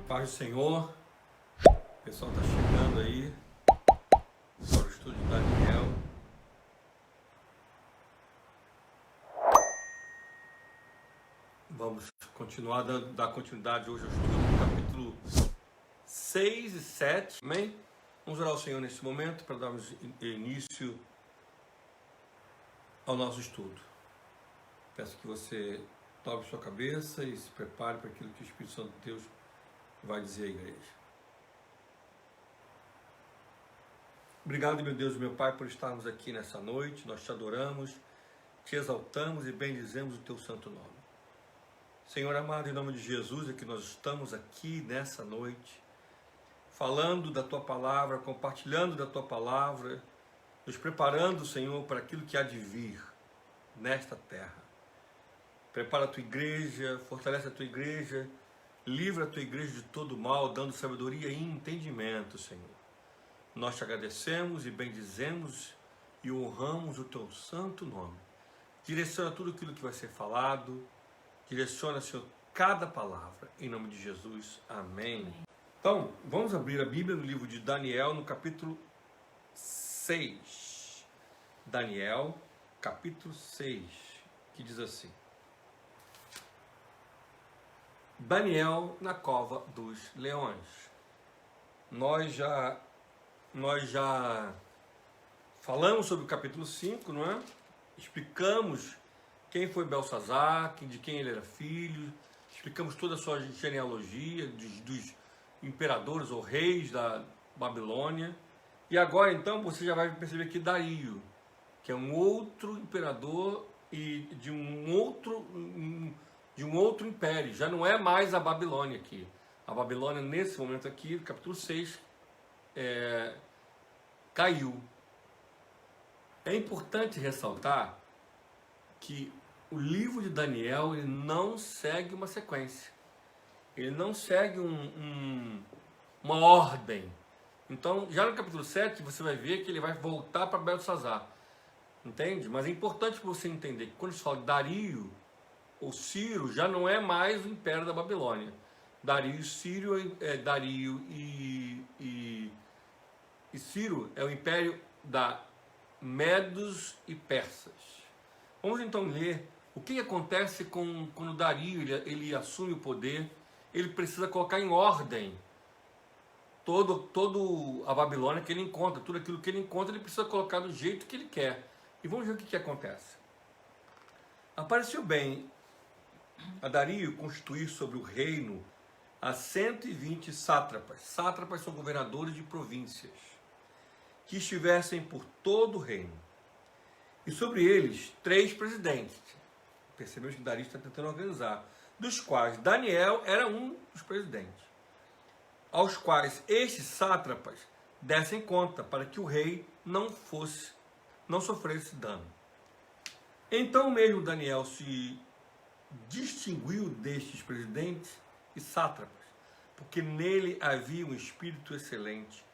Paz do Senhor, o pessoal está chegando aí para o estudo de Daniel. Vamos continuar dar continuidade hoje ao estudo do capítulo 6 e 7. Amém? Vamos orar ao Senhor nesse momento para darmos início ao nosso estudo. Peço que você dobre sua cabeça e se prepare para aquilo que o Espírito Santo de Deus vai dizer à igreja. Obrigado, meu Deus e meu Pai, por estarmos aqui nessa noite. Nós te adoramos, te exaltamos e bendizemos o teu santo nome. Senhor amado, em nome de Jesus, é que nós estamos aqui nessa noite, falando da tua palavra, compartilhando da tua palavra, nos preparando, Senhor, para aquilo que há de vir nesta terra. Prepara a tua igreja, fortalece a tua igreja, livra a tua igreja de todo mal, dando sabedoria e entendimento, Senhor. Nós te agradecemos e bendizemos e honramos o teu santo nome. Direciona tudo aquilo que vai ser falado, direciona, Senhor, cada palavra, em nome de Jesus. Amém. Então, vamos abrir a Bíblia no livro de Daniel, no capítulo 6. Daniel, capítulo 6, que diz assim: Daniel na cova dos leões. Nós já falamos sobre o capítulo 5, não é? Explicamos quem foi Belsazar, de quem ele era filho, explicamos toda a sua genealogia, dos imperadores ou reis da Babilônia. E agora então você já vai perceber que Dario, que é um outro imperador e de um outro império, já não é mais a Babilônia aqui. A Babilônia, nesse momento aqui, no capítulo 6, caiu. É importante ressaltar que o livro de Daniel ele não segue uma sequência. Ele não segue uma ordem. Então, já no capítulo 7, você vai ver que ele vai voltar para Belsazar. Entende? Mas é importante você entender que quando se fala de Dario ou Ciro, já não é mais o império da Babilônia. Dario e Ciro é o império da Medos e Persas. Vamos então ler o que acontece quando Dario ele assume o poder. Ele precisa colocar em ordem todo a Babilônia que ele encontra, tudo aquilo que ele encontra, ele precisa colocar do jeito que ele quer. E vamos ver o que acontece. Apareceu bem a Dario constituir sobre o reino a 120 sátrapas. Sátrapas são governadores de províncias que estivessem por todo o reino. E sobre eles, 3 presidentes. Percebemos que Dario está tentando organizar, dos quais Daniel era um dos presidentes, aos quais estes sátrapas dessem conta para que o rei não sofresse dano. Então mesmo Daniel se distinguiu destes presidentes e sátrapas, porque nele havia um espírito excelente,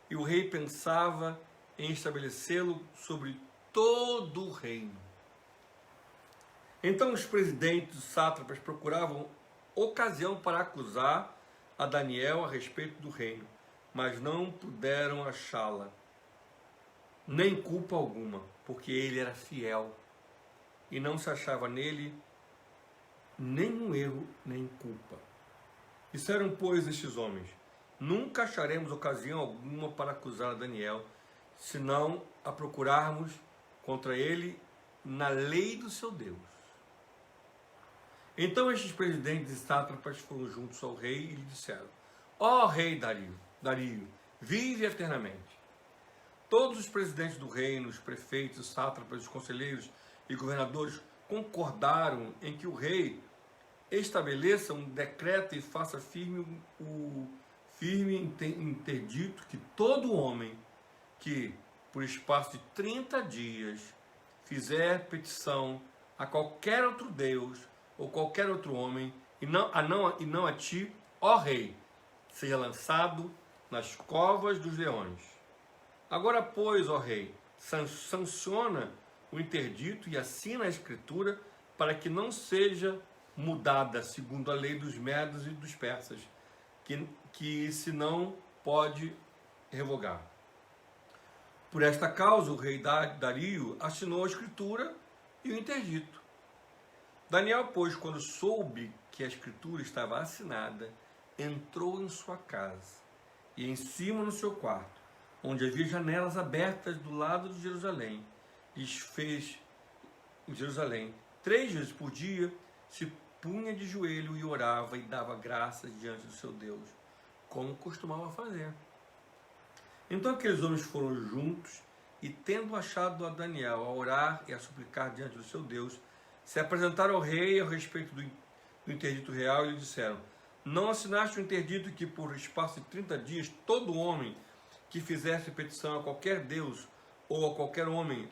e o rei pensava em estabelecê-lo sobre todo o reino. Então os presidentes e sátrapas procuravam ocasião para acusar a Daniel a respeito do reino, mas não puderam achá-la, nem culpa alguma, porque ele era fiel, e não se achava nele nenhum erro, nem culpa. Disseram, pois, estes homens: nunca acharemos ocasião alguma para acusar a Daniel, senão a procurarmos contra ele na lei do seu Deus. Então estes presidentes e sátrapas foram juntos ao rei e lhe disseram: ó rei Dario, vive eternamente. Todos os presidentes do reino, os prefeitos, os sátrapas, os conselheiros e governadores concordaram em que o rei estabeleça um decreto e faça firme interdito que todo homem que, por espaço de 30 dias, fizer petição a qualquer outro Deus ou qualquer outro homem, e não a ti, ó rei, seja lançado nas covas dos leões. Agora, pois, ó rei, sanciona o interdito e assina a escritura para que não seja mudada segundo a lei dos medos e dos persas, que se não pode revogar. Por esta causa, o rei Dario assinou a escritura e o interdito. Daniel, pois, quando soube que a escritura estava assinada, entrou em sua casa e em cima no seu quarto, onde havia janelas abertas do lado de Jerusalém, e fez em Jerusalém 3 vezes por dia, se punha de joelho e orava e dava graças diante do seu Deus, como costumava fazer. Então aqueles homens foram juntos e, tendo achado a Daniel a orar e a suplicar diante do seu Deus, se apresentaram ao rei a respeito do interdito real e lhe disseram: não assinaste o interdito que por espaço de 30 dias todo homem que fizesse petição a qualquer Deus ou a qualquer homem,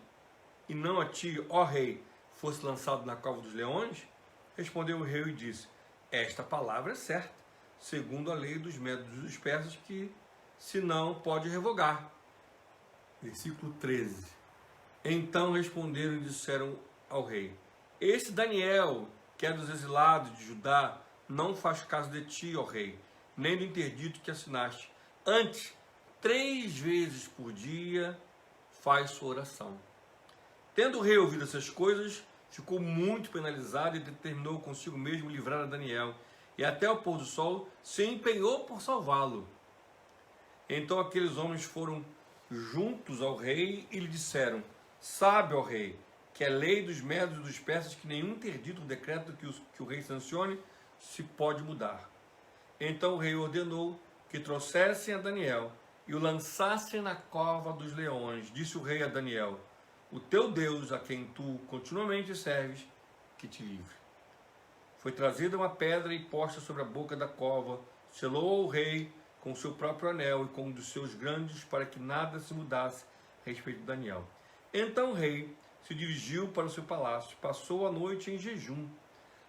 e não a ti, ó rei, fosse lançado na cova dos leões? Respondeu o rei e disse: esta palavra é certa, segundo a lei dos Medos e dos Persas, que se não pode revogar. Versículo 13. Então responderam e disseram ao rei: esse Daniel, que é dos exilados de Judá, não faz caso de ti, ó rei, nem do interdito que assinaste. Antes, 3 vezes por dia faz sua oração. Tendo o rei ouvido essas coisas, ficou muito penalizado e determinou consigo mesmo livrar a Daniel, e até o pôr do sol se empenhou por salvá-lo. Então aqueles homens foram juntos ao rei e lhe disseram: sabe, ó rei, que é lei dos Medos e dos Persas que nenhum interdito ou decreto que o rei sancione se pode mudar. Então o rei ordenou que trouxessem a Daniel e o lançassem na cova dos leões. Disse o rei a Daniel: o teu Deus, a quem tu continuamente serves, que te livre. Foi trazida uma pedra e posta sobre a boca da cova, selou o rei com o seu próprio anel e com um dos seus grandes, para que nada se mudasse a respeito de Daniel. Então o rei se dirigiu para o seu palácio, passou a noite em jejum,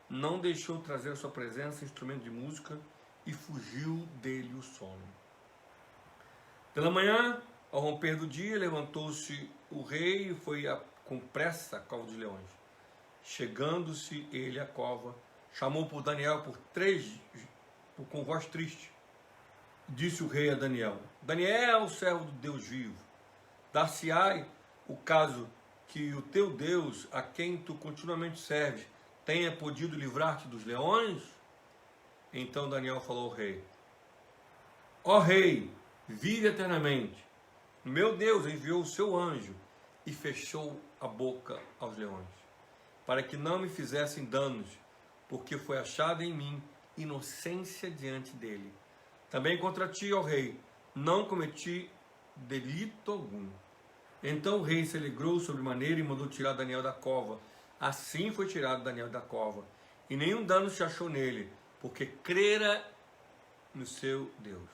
não deixou trazer à sua presença instrumento de música e fugiu dele o sono. Pela manhã, ao romper do dia, levantou-se o rei e foi com pressa à cova dos leões. Chegando-se ele à cova, chamou por Daniel com voz triste. Disse o rei a Daniel: Daniel, servo do Deus vivo, dar-se-á o caso que o teu Deus, a quem tu continuamente serves, tenha podido livrar-te dos leões? Então Daniel falou ao rei: ó rei, vive eternamente. Meu Deus enviou o seu anjo e fechou a boca aos leões, para que não me fizessem danos, porque foi achada em mim inocência diante dele. Também contra ti, ó rei, não cometi delito algum. Então o rei se alegrou sobremaneira e mandou tirar Daniel da cova. Assim foi tirado Daniel da cova, e nenhum dano se achou nele, porque crera no seu Deus.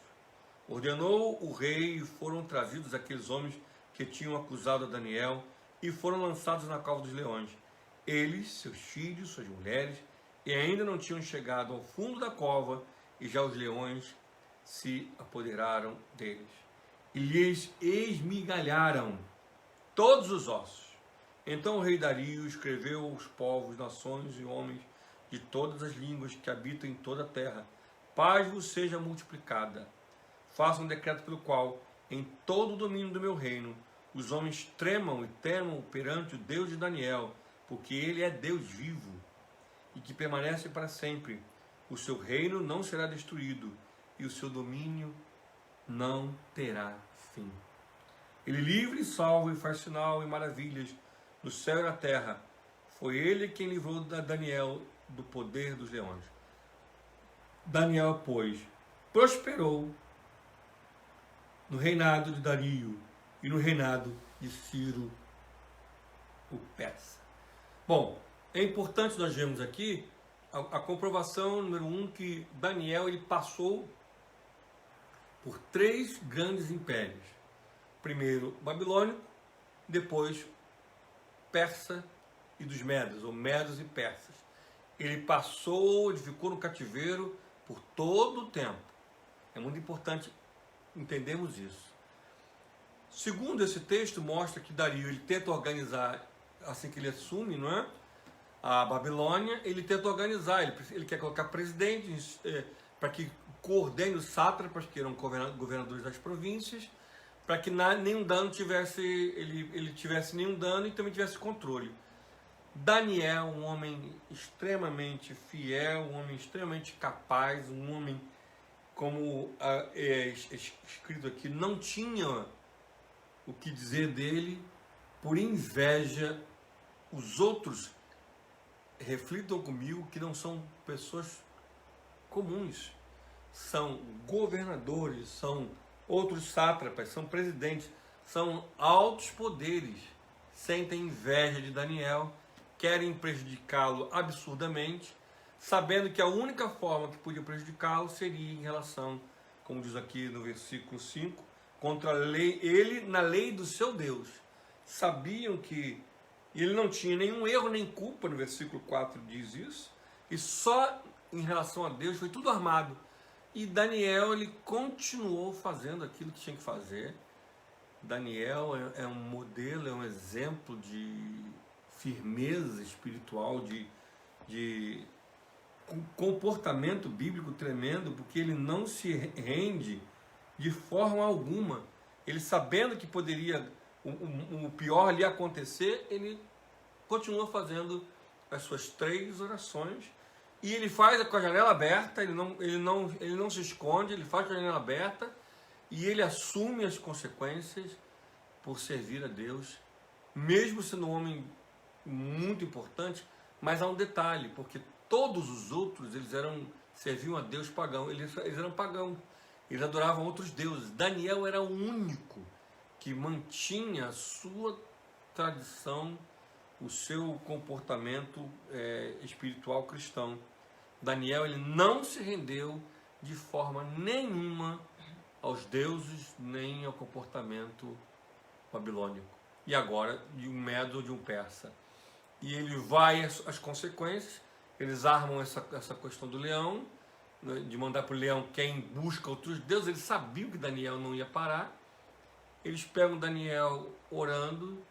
Ordenou o rei e foram trazidos aqueles homens que tinham acusado a Daniel e foram lançados na cova dos leões. Eles, seus filhos, suas mulheres, e ainda não tinham chegado ao fundo da cova, e já os leões se apoderaram deles e lhes esmigalharam todos os ossos. Então o rei Dario escreveu aos povos, nações e homens de todas as línguas que habitam em toda a terra: paz vos seja multiplicada. Faça um decreto pelo qual, em todo o domínio do meu reino, os homens tremam e temam perante o Deus de Daniel, porque ele é Deus vivo e que permanece para sempre. O seu reino não será destruído e o seu domínio não terá fim. Ele livre e salva e faz sinal e maravilhas no céu e na terra. Foi ele quem livrou Daniel do poder dos leões. Daniel, pois, prosperou no reinado de Dario e no reinado de Ciro o persa. Bom, é importante nós vermos aqui a comprovação número 1, que Daniel ele passou por 3 grandes impérios. Primeiro babilônico, depois persa e dos medos, ou medos e persas. Ele passou, ele ficou no cativeiro por todo o tempo. É muito importante entendermos isso. Segundo esse texto, mostra que Dario ele tenta organizar, assim que ele assume, não é? A Babilônia, ele tenta organizar, ele quer colocar presidentes para que coordene os sátrapas, que eram governadores das províncias, para que nenhum dano ele tivesse nenhum dano e também tivesse controle. Daniel, um homem extremamente fiel, um homem extremamente capaz, um homem, como é escrito aqui, não tinha o que dizer dele. Por inveja, os outros, reflitam comigo, que não são pessoas comuns, são governadores, são outros sátrapas, são presidentes, são altos poderes, sentem inveja de Daniel, querem prejudicá-lo absurdamente, sabendo que a única forma que podia prejudicá-lo seria em relação, como diz aqui no versículo 5, contra a lei, ele na lei do seu Deus. Sabiam que ele não tinha nenhum erro nem culpa, no versículo 4 diz isso, e só em relação a Deus foi tudo armado. E Daniel, ele continuou fazendo aquilo que tinha que fazer. Daniel é um modelo, é um exemplo de firmeza espiritual, de comportamento bíblico tremendo, porque ele não se rende de forma alguma. Ele, sabendo que poderia o pior lhe acontecer, ele continua fazendo as suas 3 orações, e ele faz com a janela aberta, ele não se esconde, ele faz com a janela aberta, e ele assume as consequências por servir a Deus, mesmo sendo um homem muito importante. Mas há um detalhe, porque todos os outros, serviam a Deus pagão, eles eram pagãos, eles adoravam outros deuses. Daniel era o único que mantinha a sua tradição, o seu comportamento espiritual cristão. Daniel, ele não se rendeu de forma nenhuma aos deuses, nem ao comportamento babilônico. E agora, de um medo ou de um persa. E ele vai às consequências. Eles armam essa questão do leão, né, de mandar para o leão quem busca outros deuses. Eles sabiam que Daniel não ia parar. Eles pegam Daniel orando,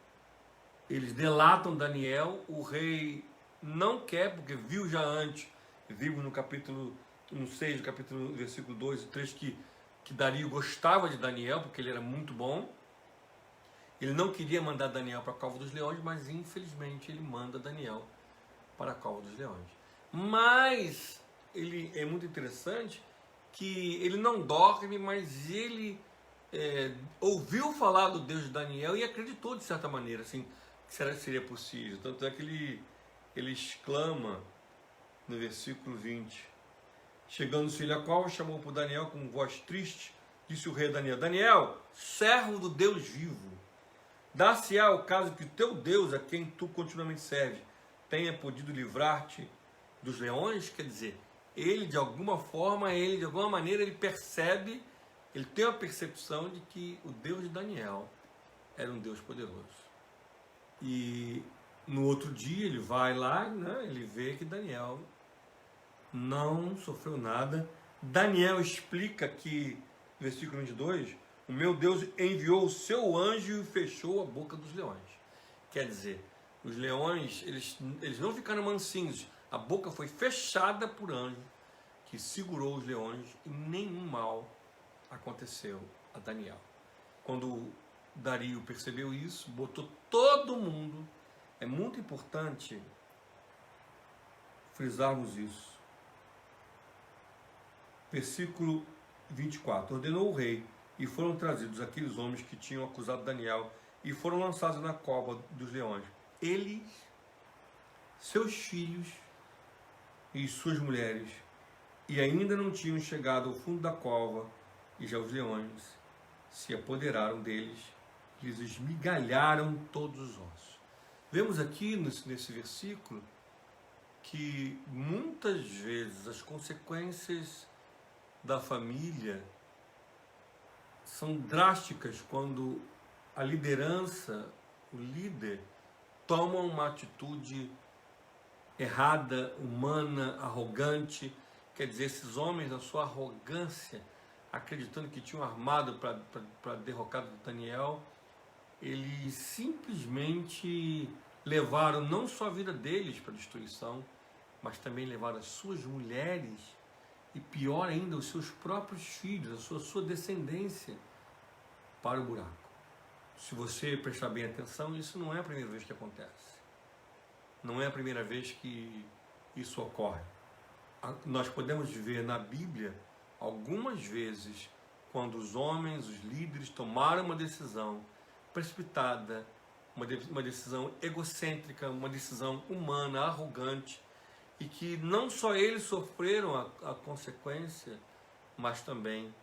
eles delatam Daniel. O rei não quer, porque viu já antes, vimos no capítulo 6, versículo 2 e 3, que Dario gostava de Daniel, porque ele era muito bom. Ele não queria mandar Daniel para a cova dos leões, mas infelizmente ele manda Daniel para a cova dos leões. Mas ele é muito interessante que ele não dorme, mas ele ouviu falar do Deus de Daniel e acreditou de certa maneira, assim, que seria possível. Tanto é que ele exclama no versículo 20: chegando-se ele a cova, chamou por Daniel com voz triste, disse o rei Daniel: Daniel, servo do Deus vivo, dar-se-á o caso que o teu Deus, a quem tu continuamente serves, tenha podido livrar-te dos leões? Quer dizer, ele de alguma maneira, ele percebe, ele tem a percepção de que o Deus de Daniel era um Deus poderoso. E no outro dia ele vai lá, né, ele vê que Daniel não sofreu nada. Daniel explica que, no versículo 22, o meu Deus enviou o seu anjo e fechou a boca dos leões. Quer dizer, os leões, eles não ficaram mansinhos, a boca foi fechada por anjo, que segurou os leões, e nenhum mal aconteceu a Daniel. Quando Dario percebeu isso, botou todo mundo. É muito importante frisarmos isso. Versículo 24. Ordenou o rei, e foram trazidos aqueles homens que tinham acusado Daniel, e foram lançados na cova dos leões. Eles, seus filhos e suas mulheres, e ainda não tinham chegado ao fundo da cova, e já os leões se apoderaram deles, lhes esmigalharam todos os ossos. Vemos aqui nesse versículo que muitas vezes as consequências da família são drásticas quando a liderança, o líder, toma uma atitude errada, humana, arrogante. Quer dizer, esses homens, na sua arrogância, acreditando que tinham armado para a derrocada de Daniel, eles simplesmente levaram não só a vida deles para a destruição, mas também levaram as suas mulheres e pior ainda, os seus próprios filhos, a sua descendência para o buraco. Se você prestar bem atenção, isso não é a primeira vez que acontece. Não é a primeira vez que isso ocorre. Nós podemos ver na Bíblia algumas vezes quando os homens, os líderes tomaram uma decisão precipitada, uma decisão egocêntrica, uma decisão humana, arrogante, e que não só eles sofreram a consequência, mas também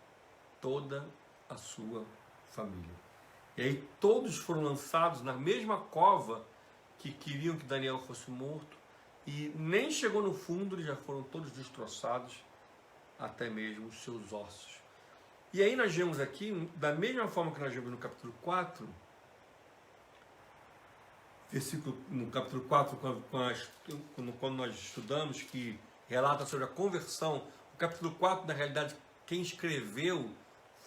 toda a sua família. E aí todos foram lançados na mesma cova que queriam que Daniel fosse morto, e nem chegou no fundo, eles já foram todos destroçados, até mesmo os seus ossos. E aí nós vemos aqui, da mesma forma que nós vemos no capítulo 4, no capítulo 4, quando nós estudamos, que relata sobre a conversão, o capítulo 4, na realidade, quem escreveu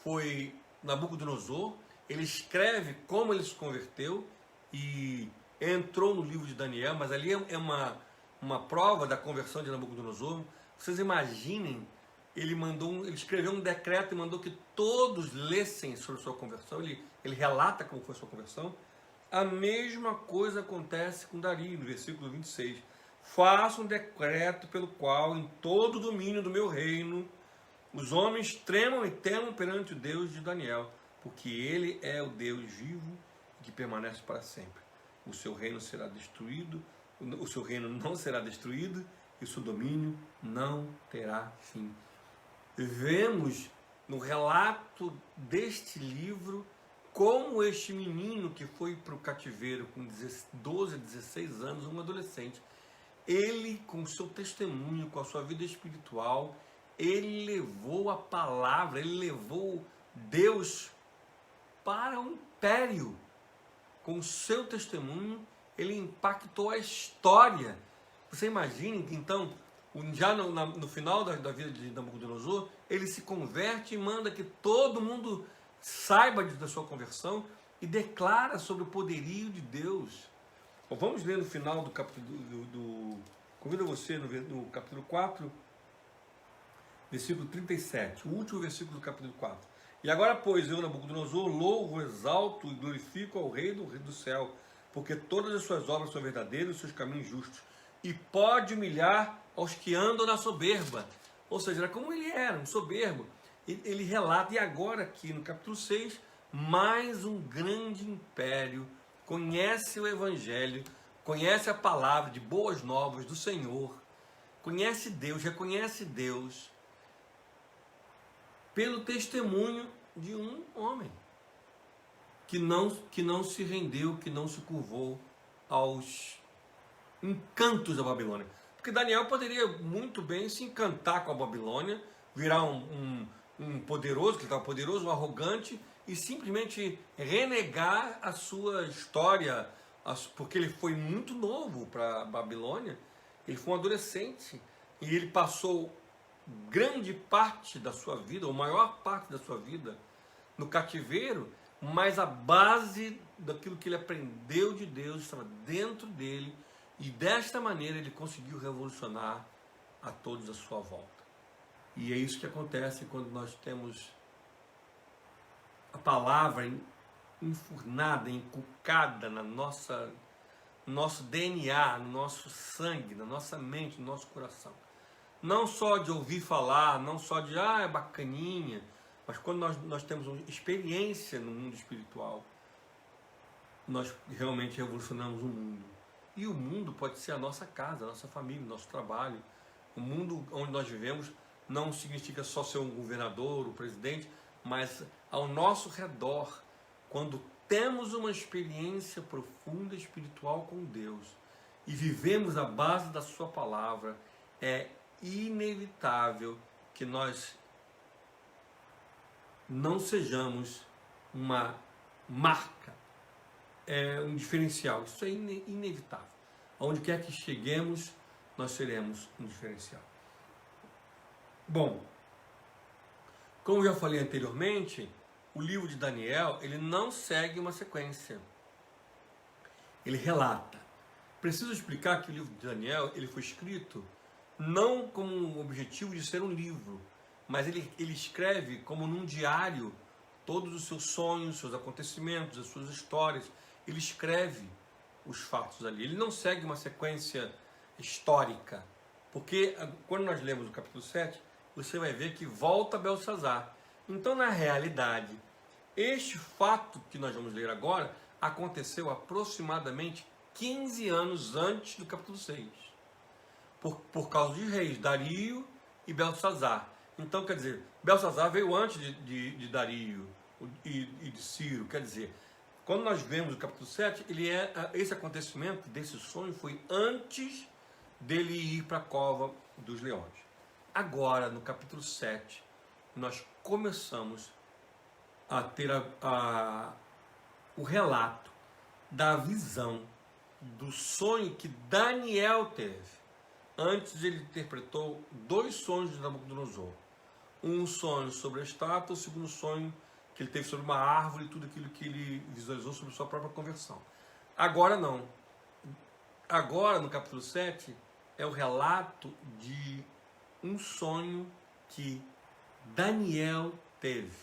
foi Nabucodonosor. Ele escreve como ele se converteu e entrou no livro de Daniel, mas ali é uma prova da conversão de Nabucodonosor. Vocês imaginem, ele escreveu um decreto e mandou que todos lessem sobre sua conversão. Ele relata como foi sua conversão. A mesma coisa acontece com Dario, no versículo 26. Faça um decreto pelo qual, em todo o domínio do meu reino, os homens tremam e temam perante o Deus de Daniel, porque ele é o Deus vivo que permanece para sempre. O seu reino será destruído, o seu reino não será destruído, e o seu domínio não terá fim. Vemos no relato deste livro como este menino que foi para o cativeiro com 12, 16 anos, um adolescente, ele, com o seu testemunho, com a sua vida espiritual, ele levou a palavra, ele levou Deus para o império. Com o seu testemunho, ele impactou a história. Você imagina que então, já no final da vida de Nabucodonosor, ele se converte e manda que todo mundo saiba da sua conversão e declara sobre o poderio de Deus. Bom, vamos ler no final do capítulo convido você no capítulo 4, versículo 37, o último versículo do capítulo 4. E agora, pois, eu, Nabucodonosor, louvo, exalto e glorifico ao Rei do céu, porque todas as suas obras são verdadeiras, os seus caminhos justos, e pode humilhar aos que andam na soberba. Ou seja, era como ele era, um soberbo. Ele relata, e agora aqui no capítulo 6, mais um grande império conhece o Evangelho, conhece a palavra de boas novas do Senhor, conhece Deus, reconhece Deus, pelo testemunho de um homem que não se rendeu, que não se curvou aos encantos da Babilônia. Porque Daniel poderia muito bem se encantar com a Babilônia, virar um poderoso, que estava poderoso, um arrogante, e simplesmente renegar a sua história, porque ele foi muito novo para a Babilônia, ele foi um adolescente, e ele passou grande parte da sua vida, ou maior parte da sua vida, no cativeiro, mas a base daquilo que ele aprendeu de Deus estava dentro dele, e desta maneira ele conseguiu revolucionar a todos à sua volta. E é isso que acontece quando nós temos a palavra enfurnada, inculcada no nosso DNA, no nosso sangue, na nossa mente, no nosso coração. Não só de ouvir falar, não só de, é bacaninha, mas quando nós temos uma experiência no mundo espiritual, nós realmente revolucionamos o mundo. E o mundo pode ser a nossa casa, a nossa família, o nosso trabalho. O mundo onde nós vivemos não significa só ser um governador, um presidente, mas ao nosso redor, quando temos uma experiência profunda espiritual com Deus e vivemos a base da sua palavra, é inevitável que nós não sejamos uma marca, um diferencial. Isso é inevitável. Aonde quer que cheguemos, nós seremos um diferencial. Bom, como já falei anteriormente, o livro de Daniel, ele não segue uma sequência. Ele relata. Preciso explicar que o livro de Daniel, ele foi escrito não com o objetivo de ser um livro, mas ele escreve como num diário todos os seus sonhos, seus acontecimentos, as suas histórias. Ele escreve os fatos ali. Ele não segue uma sequência histórica, porque quando nós lemos o capítulo 7, você vai ver que volta Belsazar. Então, na realidade, este fato que nós vamos ler agora aconteceu aproximadamente 15 anos antes do capítulo 6, por causa de reis, Dario e Belsazar. Então, quer dizer, Belsazar veio antes de Dario e de Ciro. Quer dizer, quando nós vemos o capítulo 7, esse acontecimento, desse sonho, foi antes dele ir para a cova dos leões. Agora, no capítulo 7, nós começamos a ter o relato da visão, do sonho que Daniel teve. Antes ele interpretou 2 sonhos de Nabucodonosor. Um sonho sobre a estátua, o segundo sonho que ele teve sobre uma árvore e tudo aquilo que ele visualizou sobre sua própria conversão. Agora não. Agora, no capítulo 7, é o relato de um sonho que Daniel teve.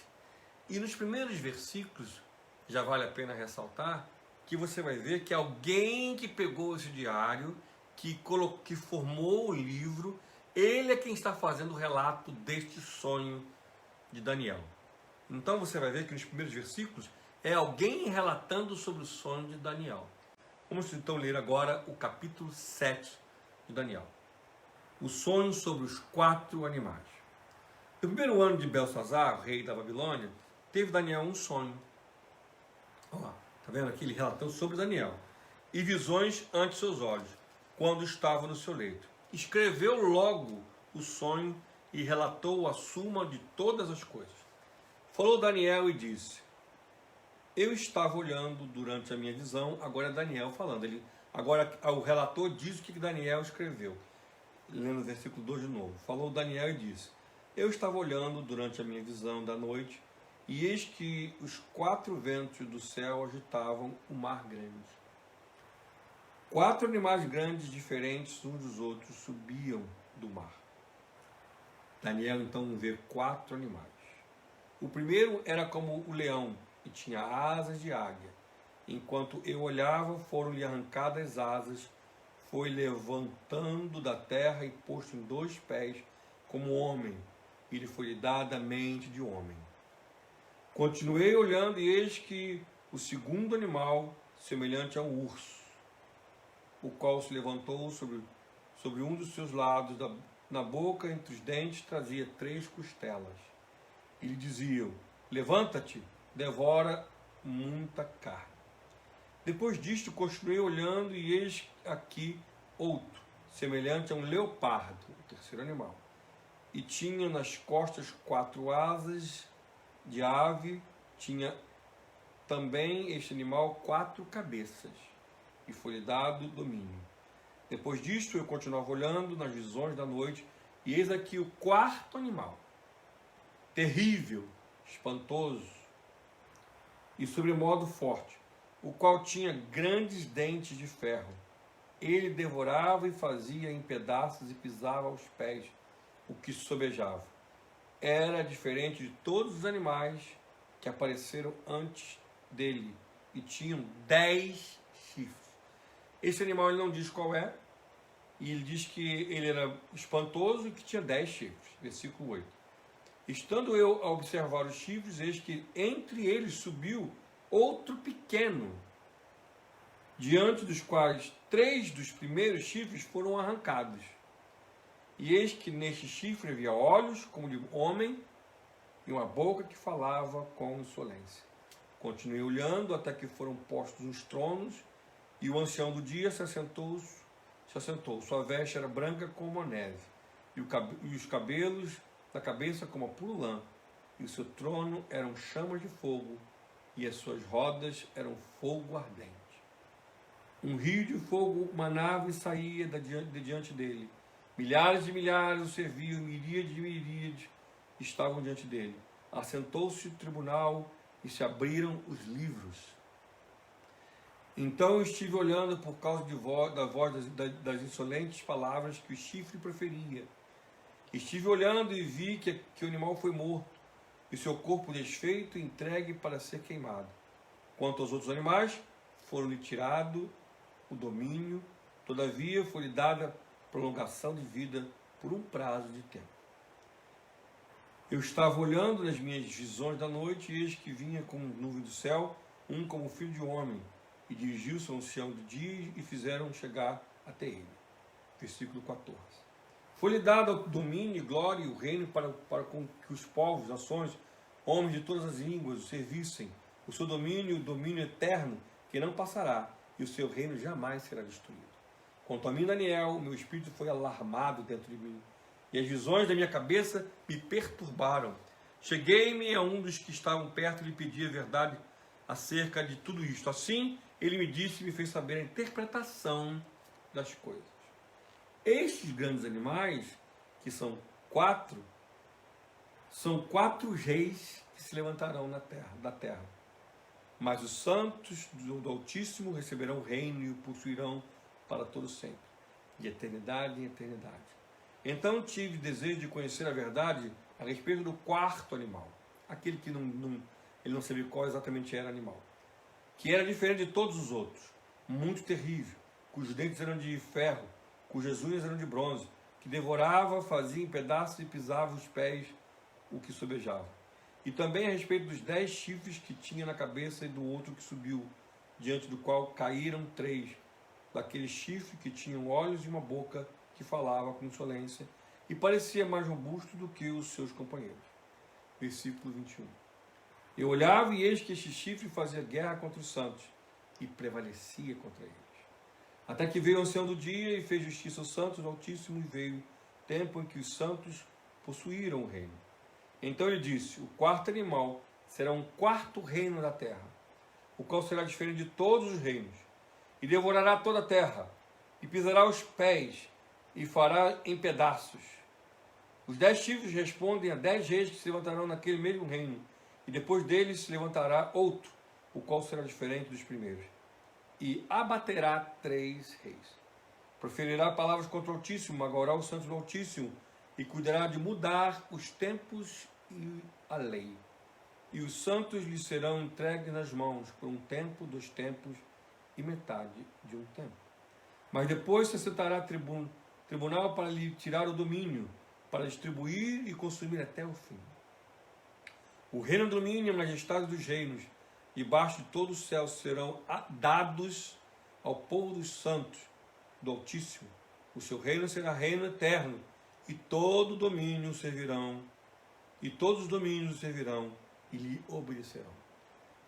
E nos primeiros versículos, já vale a pena ressaltar, que você vai ver que alguém que pegou esse diário, que formou o livro, ele é quem está fazendo o relato deste sonho de Daniel. Então você vai ver que nos primeiros versículos é alguém relatando sobre o sonho de Daniel. Vamos então ler agora o capítulo 7 de Daniel. O sonho sobre os 4 animais. No primeiro ano de Belsazar, rei da Babilônia, teve Daniel um sonho. Olha lá, está vendo aqui? Ele relatou sobre Daniel. E visões ante seus olhos, quando estava no seu leito. Escreveu logo o sonho e relatou a suma de todas as coisas. Falou Daniel e disse: eu estava olhando durante a minha visão. Agora é Daniel falando. Agora o relator diz o que Daniel escreveu. Lendo o versículo 2 de novo. Falou Daniel e disse: eu estava olhando durante a minha visão da noite, e eis que os 4 ventos do céu agitavam o mar grande. 4 animais grandes, diferentes uns dos outros, subiam do mar. Daniel então vê 4 animais. O primeiro era como o leão, e tinha asas de águia. Enquanto eu olhava, foram-lhe arrancadas as asas, foi levantando da terra e posto em 2 pés, como homem, e lhe foi dada a mente de homem. Continuei olhando, e eis que o segundo animal, semelhante a um urso, o qual se levantou sobre um dos seus lados, na boca, entre os dentes, trazia 3 costelas. E lhe diziam: levanta-te, devora muita carne. Depois disto, continuei olhando, e eis aqui outro, semelhante a um leopardo, o terceiro animal. E tinha nas costas 4 asas de ave, tinha também este animal 4 cabeças, e foi-lhe dado domínio. Depois disto, eu continuava olhando nas visões da noite, e eis aqui o 4º animal, terrível, espantoso e sobremodo forte, o qual tinha grandes dentes de ferro. Ele devorava e fazia em pedaços e pisava aos pés o que sobejava. Era diferente de todos os animais que apareceram antes dele, e tinham 10 chifres. Esse animal ele não diz qual é, e ele diz que ele era espantoso e que tinha 10 chifres. Versículo 8. Estando eu a observar os chifres, eis que entre eles subiu outro pequeno, diante dos quais 3 dos primeiros chifres foram arrancados. E eis que neste chifre havia olhos como de homem e uma boca que falava com insolência. Continuei olhando até que foram postos os tronos, e o ancião do dia se assentou. Sua veste era branca como a neve, e os cabelos da cabeça como a puro lã, e o seu trono eram chamas de fogo, e as suas rodas eram fogo ardente. Um rio de fogo manava e saía de diante dele. Milhares de milhares o serviam, miríades de miríades estavam diante dele. Assentou-se o tribunal e se abriram os livros. Então eu estive olhando por causa da voz das insolentes palavras que o chifre proferia. Estive olhando e vi que o animal foi morto, e seu corpo desfeito e entregue para ser queimado. Quanto aos outros animais, foram-lhe tirado o domínio, todavia foi-lhe dada prolongação de vida por um prazo de tempo. Eu estava olhando nas minhas visões da noite, e eis que vinha como nuvem do céu, um como filho de homem, e dirigiu-se ao ancião do dia, e fizeram chegar até ele. Versículo 14. Foi-lhe dado o domínio e glória e o reino para que os povos, nações, homens de todas as línguas o servissem. O seu domínio, o domínio eterno, que não passará, e o seu reino jamais será destruído. Quanto a mim, Daniel, o meu espírito foi alarmado dentro de mim, e as visões da minha cabeça me perturbaram. Cheguei-me a um dos que estavam perto e lhe pedi a verdade acerca de tudo isto. Assim, ele me disse e me fez saber a interpretação das coisas. Estes grandes animais, que são quatro reis que se levantarão da terra. Mas os santos do Altíssimo receberão o reino e o possuirão para todo sempre, de eternidade em eternidade. Então tive desejo de conhecer a verdade a respeito do quarto animal, aquele que ele não sabia qual exatamente era animal, que era diferente de todos os outros, muito terrível, cujos dentes eram de ferro, cujas unhas eram de bronze, que devorava, fazia em pedaços e pisava os pés o que sobejava. E também a respeito dos 10 chifres que tinha na cabeça e do outro que subiu, diante do qual caíram 3, daquele chifre que tinham olhos e uma boca que falava com insolência e parecia mais robusto do que os seus companheiros. Versículo 21. Eu olhava e eis que este chifre fazia guerra contra os santos e prevalecia contra eles. Até que veio o ancião do dia e fez justiça aos santos do Altíssimo, e veio o tempo em que os santos possuíram o reino. Então ele disse: o quarto animal será um quarto reino da terra, o qual será diferente de todos os reinos, e devorará toda a terra, e pisará os pés, e fará em pedaços. Os 10 chifres respondem a 10 reis que se levantarão naquele mesmo reino, e depois deles se levantará outro, o qual será diferente dos primeiros, e abaterá 3 reis. Proferirá palavras contra o Altíssimo, magoará os santos do Altíssimo, e cuidará de mudar os tempos e a lei. E os santos lhe serão entregues nas mãos por um tempo, 2 tempos e metade de um tempo. Mas depois se sentará tribunal para lhe tirar o domínio, para distribuir e consumir até o fim. O reino, o domínio e a majestade dos reinos, debaixo de todo o céu, serão dados ao povo dos santos do Altíssimo. O seu reino será reino eterno, e todo domínio servirão, e todos os domínios o servirão e lhe obedecerão.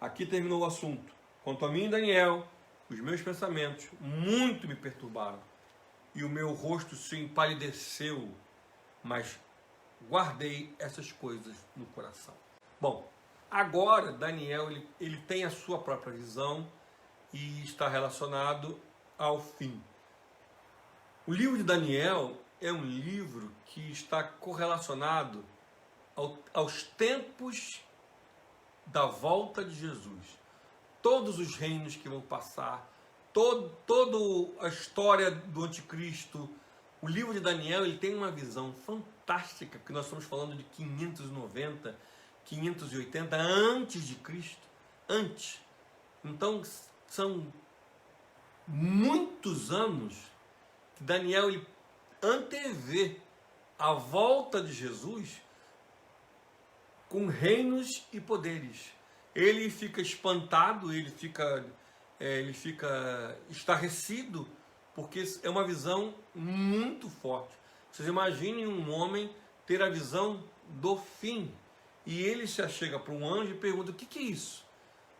Aqui terminou o assunto. Quanto a mim, Daniel, os meus pensamentos muito me perturbaram, e o meu rosto se empalideceu, mas guardei essas coisas no coração. Bom, agora Daniel ele tem a sua própria visão e está relacionado ao fim. O livro de Daniel é um livro que está correlacionado aos tempos da volta de Jesus. Todos os reinos que vão passar, toda a história do anticristo. O livro de Daniel ele tem uma visão fantástica, que nós estamos falando de 590, 580 antes de Cristo. Antes. Então, são muitos anos que Daniel ele antevê a volta de Jesus com reinos e poderes. Ele fica espantado, ele fica estarrecido, porque é uma visão muito forte. Vocês imaginem um homem ter a visão do fim, e ele se achega para um anjo e pergunta: o que é isso?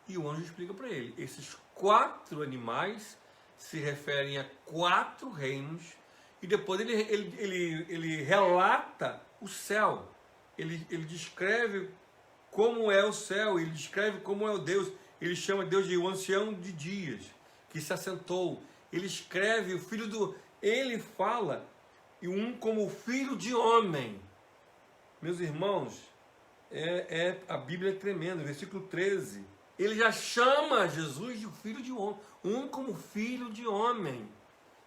E o anjo explica para ele: esses 4 animais se referem a 4 reinos, e depois ele relata o céu, ele descreve como é o céu, ele descreve como é o Deus, ele chama Deus de o ancião de dias, que se assentou, ele escreve o filho do... Ele fala, e um como filho de homem. Meus irmãos, a Bíblia é tremenda, versículo 13, ele já chama Jesus de filho de homem, um como filho de homem.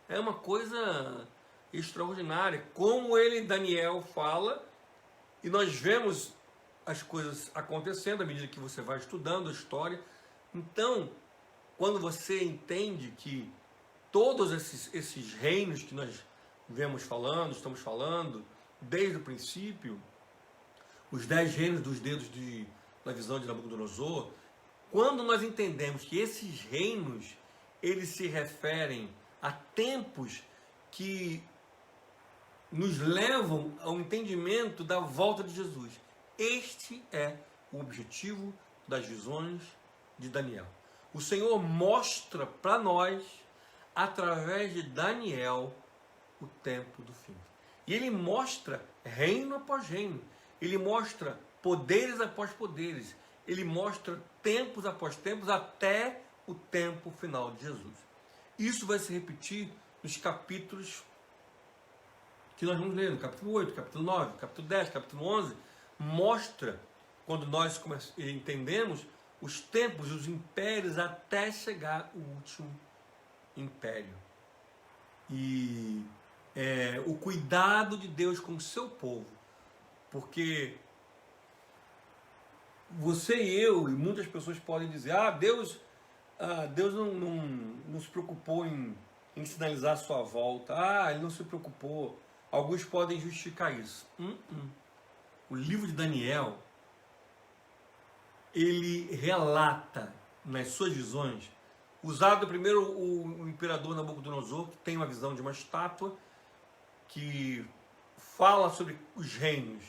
É uma coisa extraordinária. Como ele, Daniel, fala, e nós vemos as coisas acontecendo à medida que você vai estudando a história. Então, quando você entende que todos esses reinos que nós estamos falando, desde o princípio, os 10 reinos dos dedos da visão de Nabucodonosor, quando nós entendemos que esses reinos, eles se referem a tempos que nos levam ao entendimento da volta de Jesus. Este é o objetivo das visões de Daniel. O Senhor mostra para nós, através de Daniel, o tempo do fim. E ele mostra reino após reino. Ele mostra poderes após poderes. Ele mostra tempos após tempos, até o tempo final de Jesus. Isso vai se repetir nos capítulos que nós vamos ler, no capítulo 8, capítulo 9, capítulo 10, capítulo 11, mostra, quando nós entendemos, os tempos, os impérios, até chegar o último império. E o cuidado de Deus com o seu povo, porque você e eu, e muitas pessoas podem dizer, Deus não se preocupou em sinalizar a sua volta, ele não se preocupou. Alguns podem justificar isso. O livro de Daniel, ele relata nas suas visões, usado primeiro o imperador Nabucodonosor, que tem uma visão de uma estátua, que fala sobre os reinos.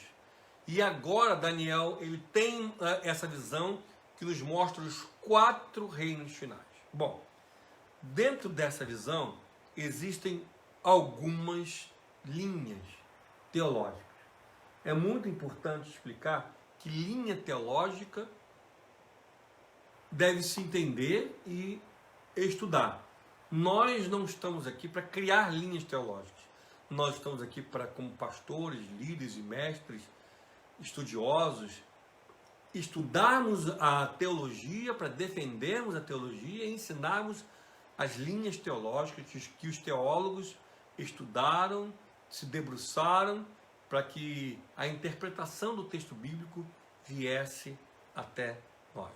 E agora Daniel, ele tem essa visão que nos mostra os 4 reinos finais. Bom, dentro dessa visão existem algumas linhas teológicas. É muito importante explicar que linha teológica deve se entender e estudar. Nós não estamos aqui para criar linhas teológicas. Nós estamos aqui para, como pastores, líderes e mestres, estudiosos, estudarmos a teologia, para defendermos a teologia e ensinarmos as linhas teológicas que os teólogos estudaram, se debruçaram, para que a interpretação do texto bíblico viesse até nós.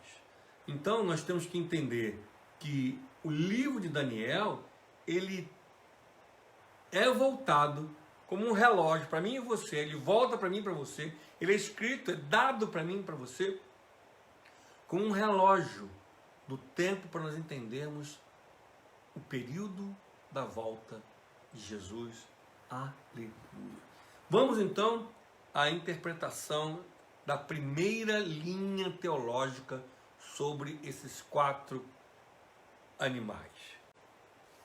Então nós temos que entender que o livro de Daniel, ele é voltado como um relógio para mim e você, ele volta para mim e para você, ele é escrito, é dado para mim e para você, como um relógio do tempo para nós entendermos o período da volta de Jesus. Aleluia. Vamos então à interpretação da primeira linha teológica sobre esses 4 animais.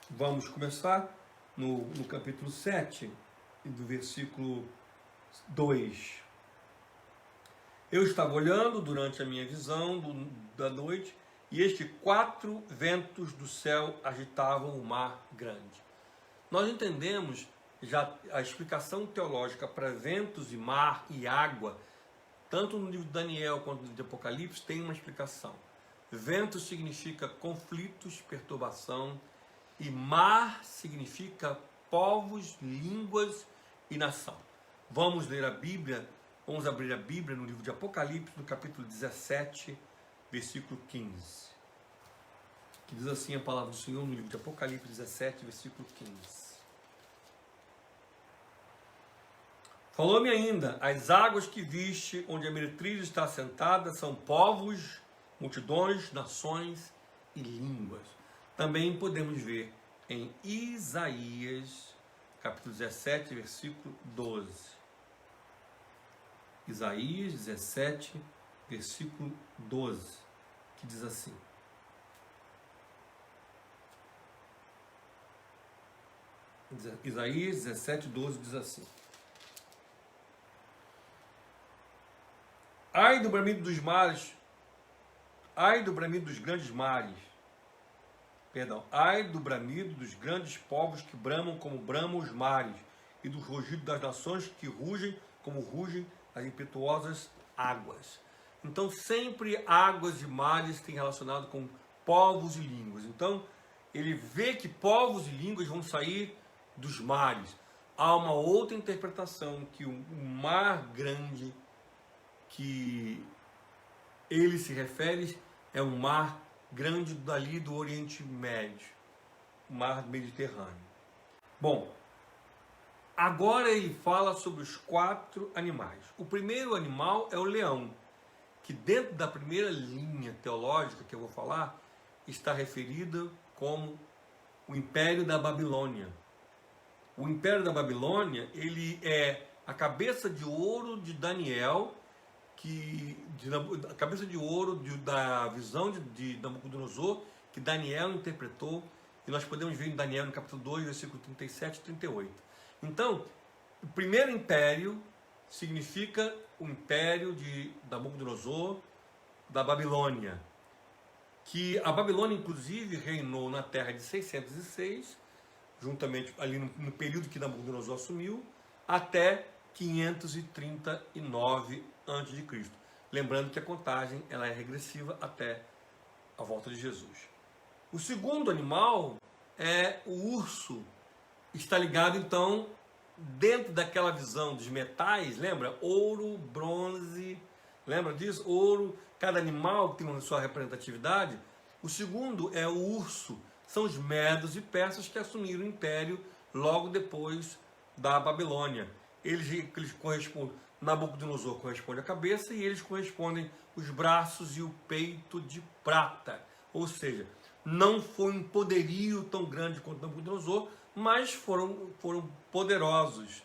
Vamos começar no capítulo 7, do versículo 2. Eu estava olhando durante a minha visão da noite, e estes 4 ventos do céu agitavam o mar grande. Nós entendemos já a explicação teológica para ventos e mar e água, tanto no livro de Daniel quanto no livro de Apocalipse, tem uma explicação. Vento significa conflitos, perturbação, e mar significa povos, línguas e nação. Vamos ler a Bíblia, vamos abrir a Bíblia no livro de Apocalipse, no capítulo 17, versículo 15. Que diz assim a palavra do Senhor no livro de Apocalipse 17, versículo 15. Falou-me ainda, as águas que viste, onde a meretriz está assentada, são povos, multidões, nações e línguas. Também podemos ver em Isaías, capítulo 17, versículo 12. Isaías 17, versículo 12, que diz assim. Isaías 17, 12 diz assim. Ai do bramido dos mares, ai do bramido dos grandes mares, ai do bramido dos grandes povos que bramam como bramam os mares, e do rugido das nações que rugem como rugem as impetuosas águas. Então sempre águas e mares têm relacionado com povos e línguas. Então ele vê que povos e línguas vão sair dos mares. Há uma outra interpretação, que o mar grande que ele se refere é um mar grande dali do Oriente Médio, o mar Mediterrâneo. Bom, agora ele fala sobre os 4 animais. O primeiro animal é o leão, que dentro da primeira linha teológica que eu vou falar, está referida como o Império da Babilônia. O Império da Babilônia, ele é a cabeça de ouro de Daniel, a cabeça de ouro da visão de Nabucodonosor, que Daniel interpretou, e nós podemos ver em Daniel no capítulo 2, versículo 37 e 38. Então, o primeiro império significa o império de Nabucodonosor, da Babilônia, que a Babilônia, inclusive, reinou na terra de 606, juntamente ali no período que Nabucodonosor assumiu, até 539 a.C. Lembrando que a contagem ela é regressiva até a volta de Jesus. O segundo animal é o urso. Está ligado, então, dentro daquela visão dos metais, lembra? Ouro, bronze, lembra disso? Ouro, cada animal tem uma sua representatividade. O segundo é o urso. São os medos e persas que assumiram o império logo depois da Babilônia. Eles correspondem, Nabucodonosor corresponde à cabeça e eles correspondem os braços e o peito de prata. Ou seja, não foi um poderio tão grande quanto Nabucodonosor, mas foram poderosos.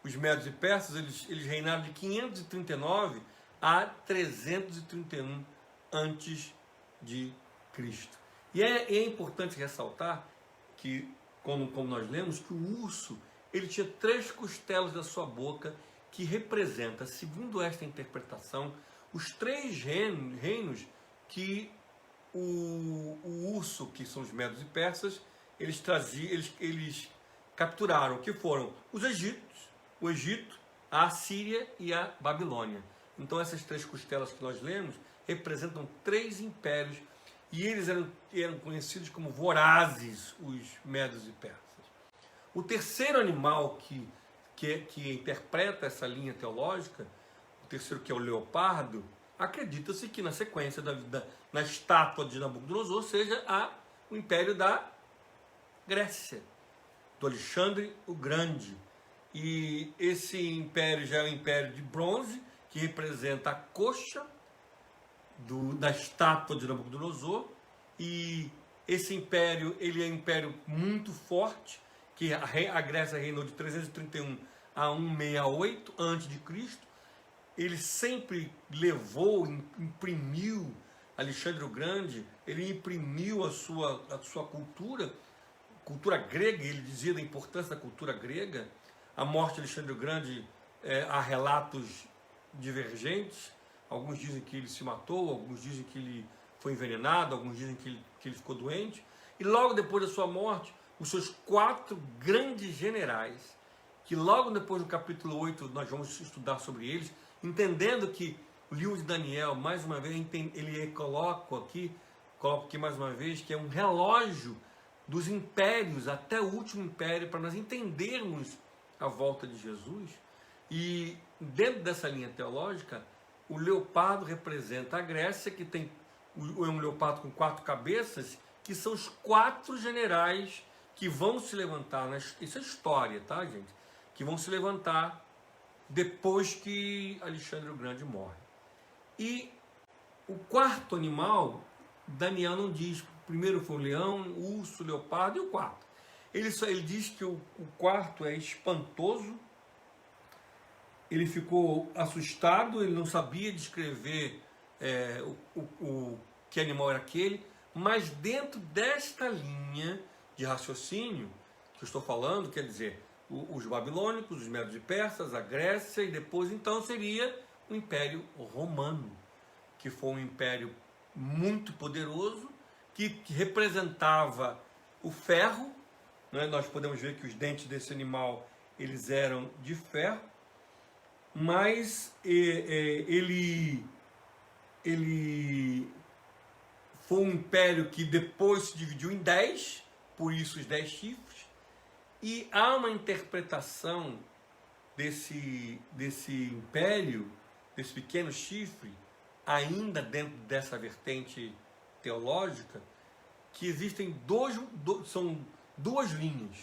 Os medos e persas, eles reinaram de 539 a 331 antes de Cristo. E é importante ressaltar que, como nós lemos, que o urso ele tinha 3 costelas da sua boca, que representa, segundo esta interpretação, os 3 reinos que o urso, que são os medos e persas, eles capturaram, que foram os egípcios, o Egito, a Assíria e a Babilônia. Então essas 3 costelas que nós lemos representam 3 impérios, e eles eram conhecidos como vorazes, os medos e persas. O terceiro animal que interpreta essa linha teológica, o terceiro, que é o leopardo, acredita-se que na sequência na estátua de Nabucodonosor seja o império da Grécia, do Alexandre o Grande. E esse império já é o império de bronze, que representa a coxa da estátua de Nabucodonosor. E esse império, ele é um império muito forte, que a Grécia reinou de 331 a 168 a.C. Ele sempre imprimiu, Alexandre o Grande, ele imprimiu a sua cultura grega. Ele dizia da importância da cultura grega. A morte de Alexandre o Grande, há relatos divergentes. Alguns dizem que ele se matou, alguns dizem que ele foi envenenado, alguns dizem que ele ficou doente. E logo depois da sua morte, os seus 4 grandes generais, que logo depois do capítulo 8 nós vamos estudar sobre eles, entendendo que o livro de Daniel, mais uma vez, ele coloca aqui mais uma vez, que é um relógio dos impérios até o último império, para nós entendermos a volta de Jesus. E dentro dessa linha teológica, o leopardo representa a Grécia, que tem um leopardo com 4 cabeças, que são os 4 generais que vão se levantar, isso é história, tá, gente? Que vão se levantar depois que Alexandre o Grande morre. E o quarto animal, Daniel não diz. Primeiro foi o leão, o urso, o leopardo, e o quarto. Ele diz que o quarto é espantoso. Ele ficou assustado, ele não sabia descrever que animal era aquele, mas dentro desta linha de raciocínio que eu estou falando, quer dizer, os babilônicos, os medos e persas, a Grécia, e depois então seria o Império Romano, que foi um império muito poderoso, que representava o ferro, né? Nós podemos ver que os dentes desse animal eles eram de ferro, mas ele foi um império que depois se dividiu em 10, por isso os 10 chifres, e há uma interpretação desse império, desse pequeno chifre, ainda dentro dessa vertente teológica, que existem são duas linhas.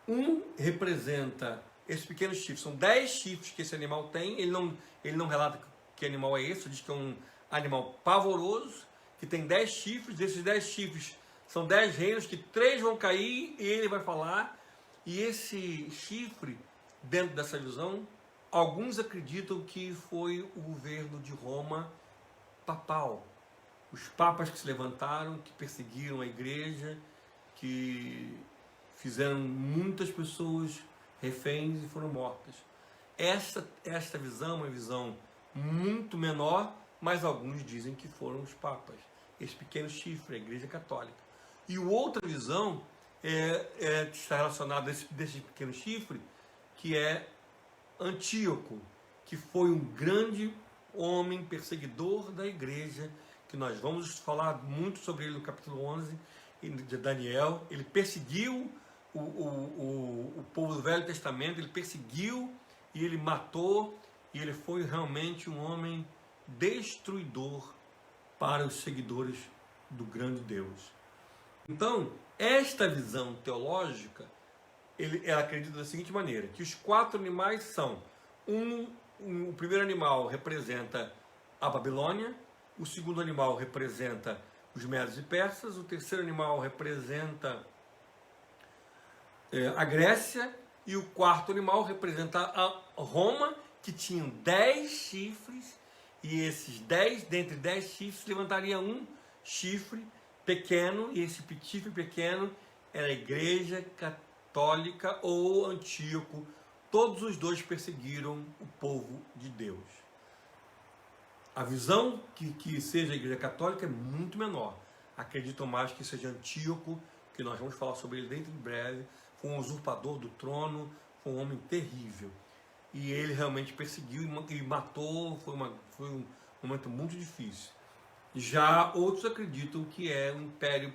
Um representa esse pequeno chifre, são 10 chifres que esse animal tem, ele não relata que animal é esse, diz que é um animal pavoroso, que tem 10 chifres, esses 10 chifres são 10 reinos, que 3 vão cair e ele vai falar, e esse chifre, dentro dessa visão, alguns acreditam que foi o governo de Roma papal, os papas que se levantaram, que perseguiram a igreja, que fizeram muitas pessoas reféns e foram mortas. Esta visão é uma visão muito menor, mas alguns dizem que foram os papas, esse pequeno chifre, a igreja católica. E outra visão está relacionada a desse pequeno chifre, que é Antíoco, que foi um grande homem perseguidor da igreja, que nós vamos falar muito sobre ele no capítulo 11 de Daniel. Ele perseguiu o povo do Velho Testamento, ele perseguiu e ele matou, e ele foi realmente um homem destruidor para os seguidores do grande Deus. Então, esta visão teológica, ela acredita da seguinte maneira, que os 4 animais são, o primeiro animal representa a Babilônia, o segundo animal representa os Medos e Persas, o terceiro animal representa a Grécia, e o quarto animal representa a Roma, que tinha 10 chifres, e esses 10, dentre 10 chifres, levantaria um chifre pequeno, e esse chifre pequeno era a igreja católica ou Antíoco. Todos os dois perseguiram o povo de Deus. A visão que seja a igreja católica é muito menor. Acreditam mais que seja Antíoco, que nós vamos falar sobre ele dentro de breve. Foi um usurpador do trono, foi um homem terrível. E ele realmente perseguiu e matou, foi um momento muito difícil. Já outros acreditam que é um império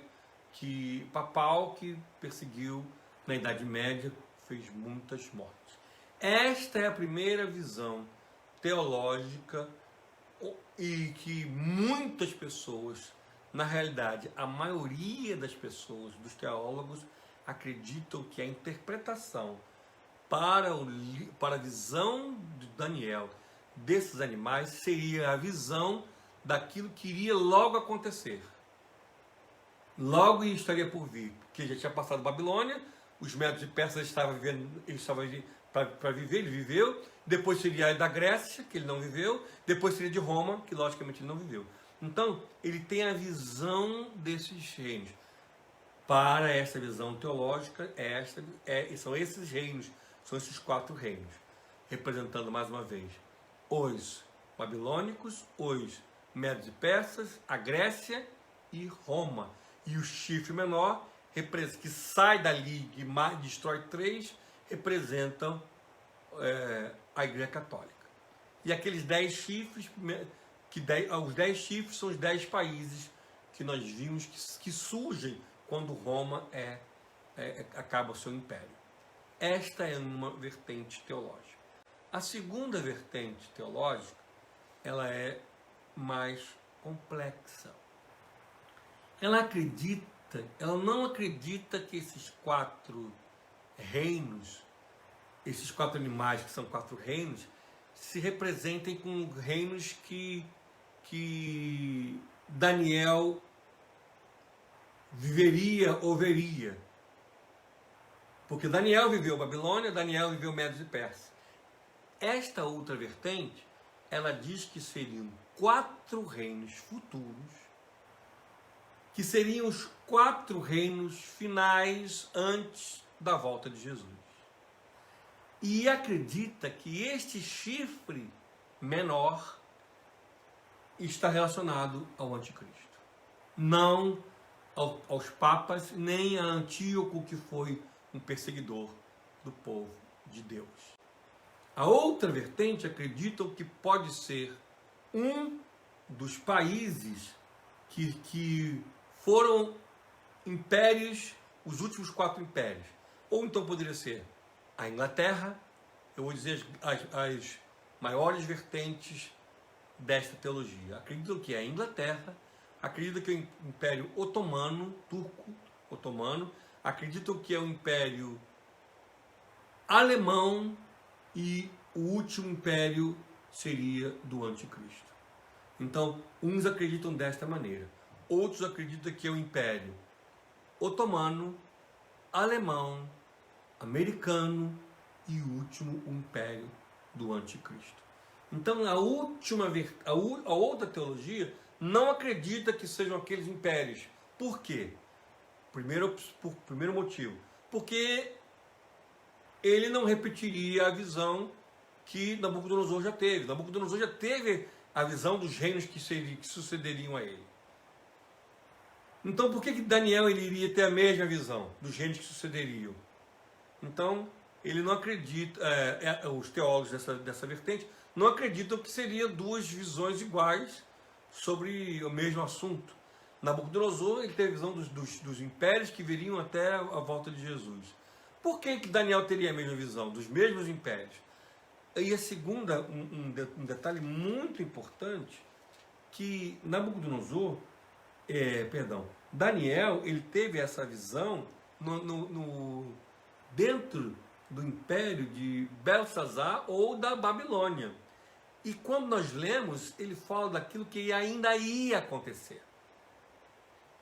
papal que perseguiu na Idade Média, fez muitas mortes. Esta é a primeira visão teológica, e que muitas pessoas, na realidade, a maioria das pessoas, dos teólogos, acreditam que a interpretação para a visão de Daniel desses animais seria a visão daquilo que iria logo acontecer. Logo estaria por vir, porque já tinha passado Babilônia, os Medos e Persas estavam vivendo, para viver, ele viveu, depois seria da Grécia, que ele não viveu, depois seria de Roma, que logicamente ele não viveu. Então, ele tem a visão desses reinos. Para essa visão teológica, são esses reinos, são esses 4 reinos, representando mais uma vez os babilônicos, os Medos e Persas, a Grécia e Roma. E o chifre menor, que sai dali e destrói 3, representam a Igreja Católica. E aqueles 10 chifres, os 10 chifres são os 10 países que nós vimos que surgem quando Roma acaba o seu império. Esta é uma vertente teológica. A segunda vertente teológica, ela é mais complexa. Ela não acredita que esses 4 reinos, esses 4 animais que são 4 reinos, se representem com reinos que Daniel viveria ou veria. Porque Daniel viveu Babilônia, Daniel viveu Medos e Persas. Esta outra vertente, ela diz que seriam 4 reinos futuros, que seriam os 4 reinos finais antes da volta de Jesus. E acredita que este chifre menor está relacionado ao anticristo. Não aos papas, nem a Antíoco, que foi um perseguidor do povo de Deus. A outra vertente acredita que pode ser um dos países que foram impérios os últimos 4 impérios. Ou então poderia ser a Inglaterra, eu vou dizer as maiores vertentes desta teologia. Acreditam que é a Inglaterra, acreditam que é o Império Otomano, Turco-Otomano, acreditam que é o Império Alemão e o último império seria do Anticristo. Então, uns acreditam desta maneira, outros acreditam que é o Império Otomano, Alemão, Americano e o último o Império do Anticristo. Então, a outra teologia não acredita que sejam aqueles impérios. Por quê? Primeiro motivo, porque ele não repetiria a visão que Nabucodonosor já teve. Nabucodonosor já teve a visão dos reinos que sucederiam a ele. Então, por que Daniel ele iria ter a mesma visão dos reinos que sucederiam? Então, ele não acredita, os teólogos dessa vertente não acreditam que seriam 2 visões iguais sobre o mesmo assunto. Nabucodonosor ele teve a visão dos impérios que viriam até a volta de Jesus. Por que Daniel teria a mesma visão dos mesmos impérios? E a segunda, um detalhe muito importante, que Daniel, ele teve essa visão dentro do império de Belsazar ou da Babilônia. E quando nós lemos, ele fala daquilo que ainda ia acontecer.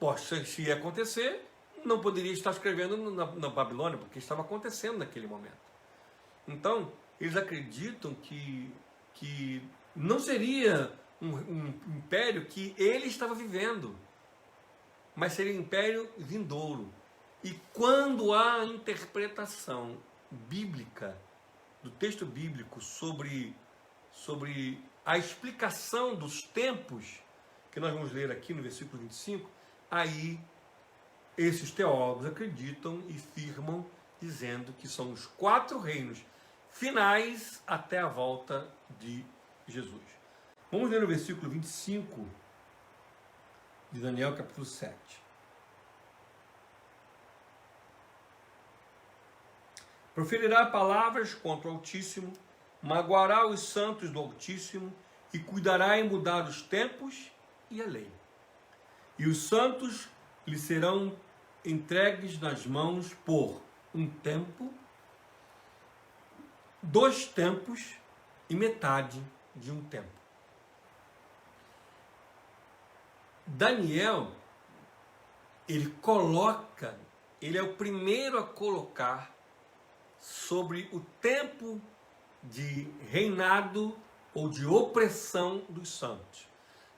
Poxa, se ia acontecer, não poderia estar escrevendo na Babilônia, porque estava acontecendo naquele momento. Então, eles acreditam que não seria um império que ele estava vivendo, mas seria um império vindouro. E quando há interpretação bíblica, do texto bíblico sobre a explicação dos tempos, que nós vamos ler aqui no versículo 25, aí esses teólogos acreditam e firmam, dizendo que são os 4 reinos finais até a volta de Jesus. Vamos ler o versículo 25 de Daniel, capítulo 7. Proferirá palavras contra o Altíssimo, magoará os santos do Altíssimo e cuidará em mudar os tempos e a lei. E os santos lhe serão entregues nas mãos por um tempo, 2 tempos e metade de um tempo. Daniel, ele é o primeiro a colocar sobre o tempo de reinado ou de opressão dos santos.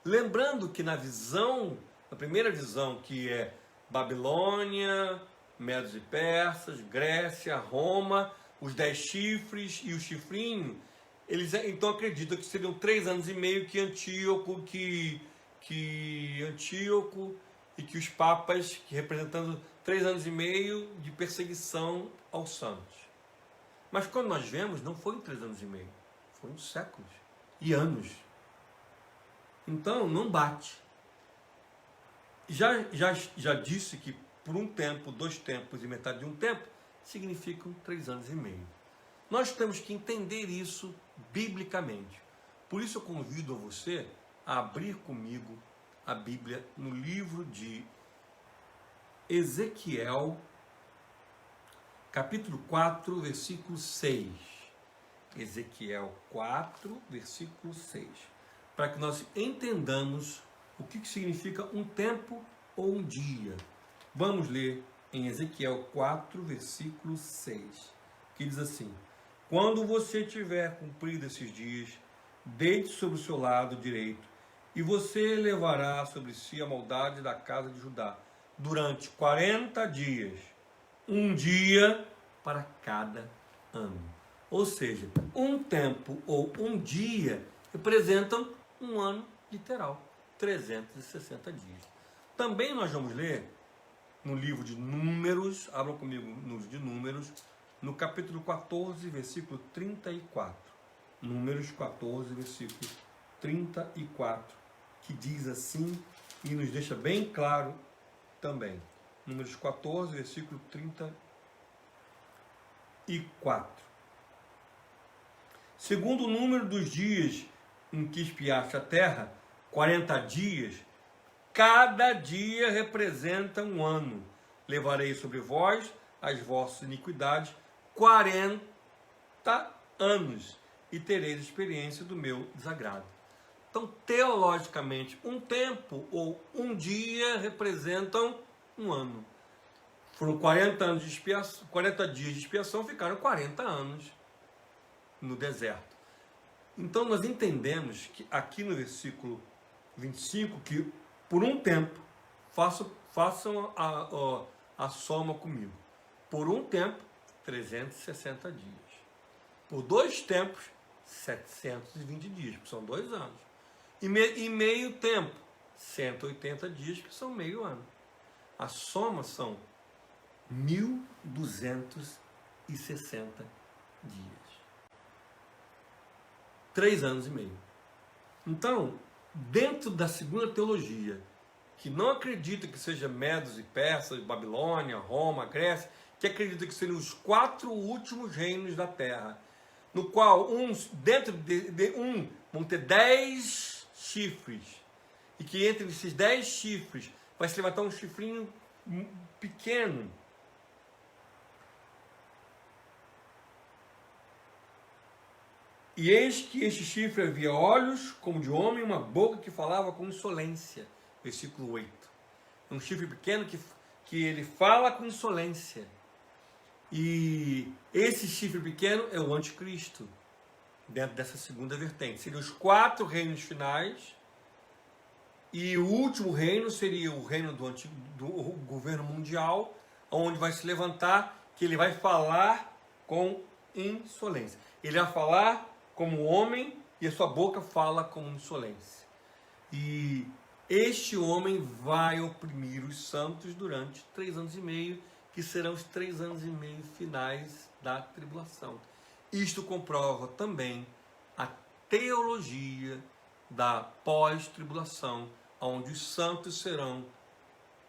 Lembrando que na primeira visão, que é Babilônia, Medos e Persas, Grécia, Roma, os 10 chifres e o chifrinho, eles então acreditam que seriam 3 anos e meio que Antíoco e que os papas, que representando 3 anos e meio de perseguição aos santos. Mas quando nós vemos, não foram 3 anos e meio, foram séculos e anos. Então, não bate. Já disse que por um tempo, 2 tempos e metade de um tempo, significam 3 anos e meio. Nós temos que entender isso biblicamente. Por isso eu convido você a abrir comigo a Bíblia no livro de Ezequiel, capítulo 4, versículo 6. Ezequiel 4, versículo 6. Para que nós entendamos o que significa um tempo ou um dia. Vamos ler em Ezequiel 4, versículo 6, que diz assim: quando você tiver cumprido esses dias, deite sobre o seu lado direito, e você levará sobre si a maldade da casa de Judá, durante 40 dias, um dia para cada ano. Ou seja, um tempo ou um dia representam um ano literal, 360 dias. Também nós vamos ler no livro de Números, abram comigo no livro de Números, no capítulo 14, versículo 34. Números 14, versículo 34, que diz assim, e nos deixa bem claro também. Números 14, versículo 34. Segundo o número dos dias em que espiaste a terra, 40 dias, cada dia representa um ano. Levarei sobre vós as vossas iniquidades 40 anos e tereis experiência do meu desagrado. Então, teologicamente, um tempo ou um dia representam um ano. Foram 40 anos de expiação, 40 dias de expiação, ficaram 40 anos no deserto. Então, nós entendemos que aqui no versículo 25, que por um tempo, façam a soma comigo. Por um tempo, 360 dias. Por 2 tempos, 720 dias, que são 2 anos. E meio tempo, 180 dias, que são meio ano. A soma são 1.260 dias. 3 anos e meio. Então, dentro da segunda teologia, que não acredita que seja Medos e Persas, Babilônia, Roma, Grécia, que acredita que seriam os 4 últimos reinos da terra, no qual dentro de um vão ter 10 chifres, e que entre esses 10 chifres vai se levantar um chifrinho pequeno. E eis que este chifre havia olhos como de homem, uma boca que falava com insolência. Versículo 8. É um chifre pequeno que ele fala com insolência. E esse chifre pequeno é o anticristo, dentro dessa segunda vertente. Seriam os 4 reinos finais, e o último reino seria o reino do governo mundial, onde vai se levantar, que ele vai falar com insolência. Ele vai falar como homem, e a sua boca fala com insolência. E este homem vai oprimir os santos durante 3 anos e meio, que serão os 3 anos e meio finais da tribulação. Isto comprova também a teologia da pós-tribulação, onde os santos serão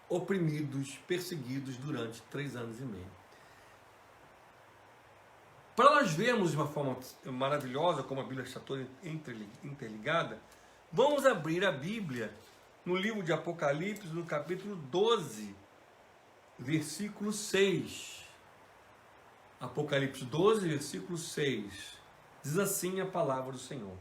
oprimidos, perseguidos durante 3 anos e meio. Para nós vermos de uma forma maravilhosa como a Bíblia está toda interligada, vamos abrir a Bíblia no livro de Apocalipse, no capítulo 12, versículo 6. Apocalipse 12, versículo 6. Diz assim a palavra do Senhor.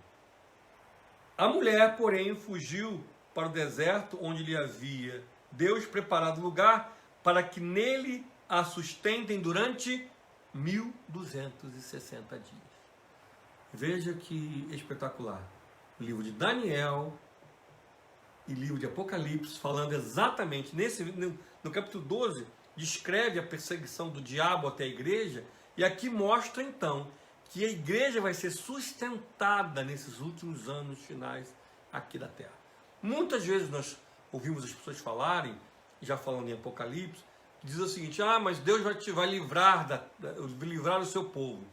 A mulher, porém, fugiu para o deserto, onde lhe havia Deus preparado lugar para que nele a sustentem durante 1.260 dias. Veja que espetacular. O livro de Daniel e livro de Apocalipse, falando exatamente no capítulo 12, descreve a perseguição do diabo até a igreja, e aqui mostra então que a igreja vai ser sustentada nesses últimos anos finais aqui da terra. Muitas vezes nós ouvimos as pessoas falarem, já falando em Apocalipse, que diz o seguinte: mas Deus vai livrar o seu povo.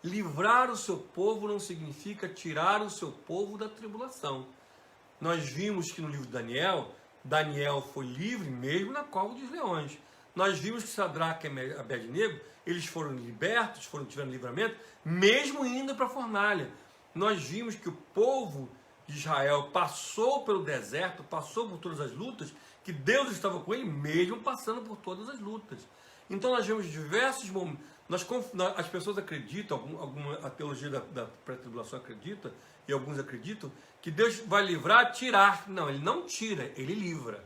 Livrar o seu povo não significa tirar o seu povo da tribulação. Nós vimos que no livro de Daniel foi livre mesmo na cova dos leões. Nós vimos que Sadraque e Abednego, eles foram libertos, tiveram livramento, mesmo indo para a fornalha. Nós vimos que o povo de Israel passou pelo deserto, passou por todas as lutas, que Deus estava com ele, mesmo passando por todas as lutas. Então nós vemos diversos momentos. As pessoas acreditam, a teologia da pré-tribulação acredita, e alguns acreditam, que Deus vai livrar, tirar. Não, ele não tira, ele livra.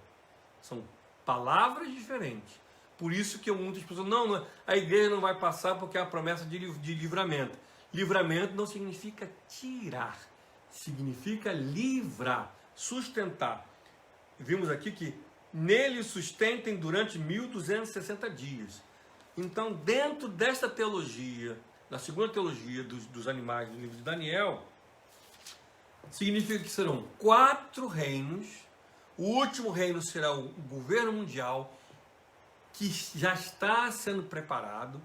São palavras diferentes. Por isso que muitas pessoas, a igreja não vai passar porque há a promessa de livramento. Livramento não significa tirar, significa livrar, sustentar. Vimos aqui que nele sustentem durante 1.260 dias. Então, dentro desta teologia, na segunda teologia dos animais do livro de Daniel, significa que serão 4 reinos. O último reino será o governo mundial, que já está sendo preparado,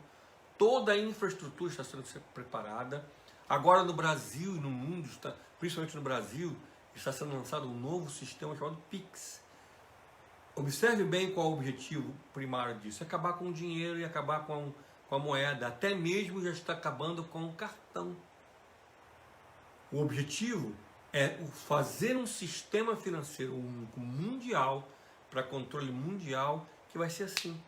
toda a infraestrutura está sendo preparada. Agora no Brasil e no mundo, principalmente no Brasil, está sendo lançado um novo sistema chamado PIX. Observe bem qual é o objetivo primário disso: é acabar com o dinheiro e acabar com a moeda, até mesmo já está acabando com o cartão. O objetivo é fazer um sistema financeiro único mundial, para controle mundial, que vai ser assim.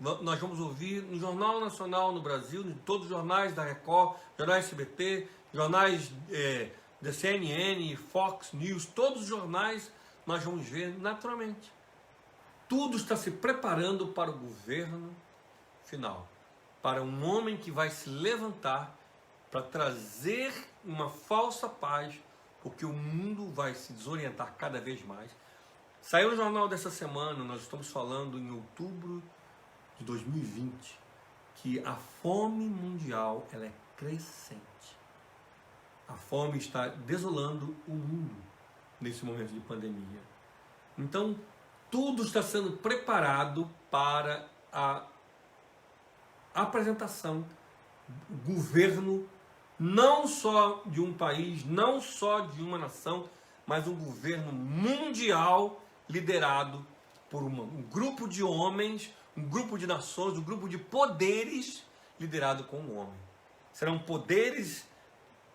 Nós vamos ouvir no Jornal Nacional no Brasil, em todos os jornais da Record, jornais SBT, jornais da CNN, Fox News, todos os jornais nós vamos ver naturalmente. Tudo está se preparando para o governo final, para um homem que vai se levantar para trazer uma falsa paz, porque o mundo vai se desorientar cada vez mais. Saiu no jornal dessa semana, nós estamos falando em outubro de 2020, que a fome mundial ela é crescente. A fome está desolando o mundo nesse momento de pandemia. Então, tudo está sendo preparado para a apresentação do governo, não só de um país, não só de uma nação, mas um governo mundial liderado por um grupo de homens, um grupo de nações, um grupo de poderes liderado com um homem. Serão poderes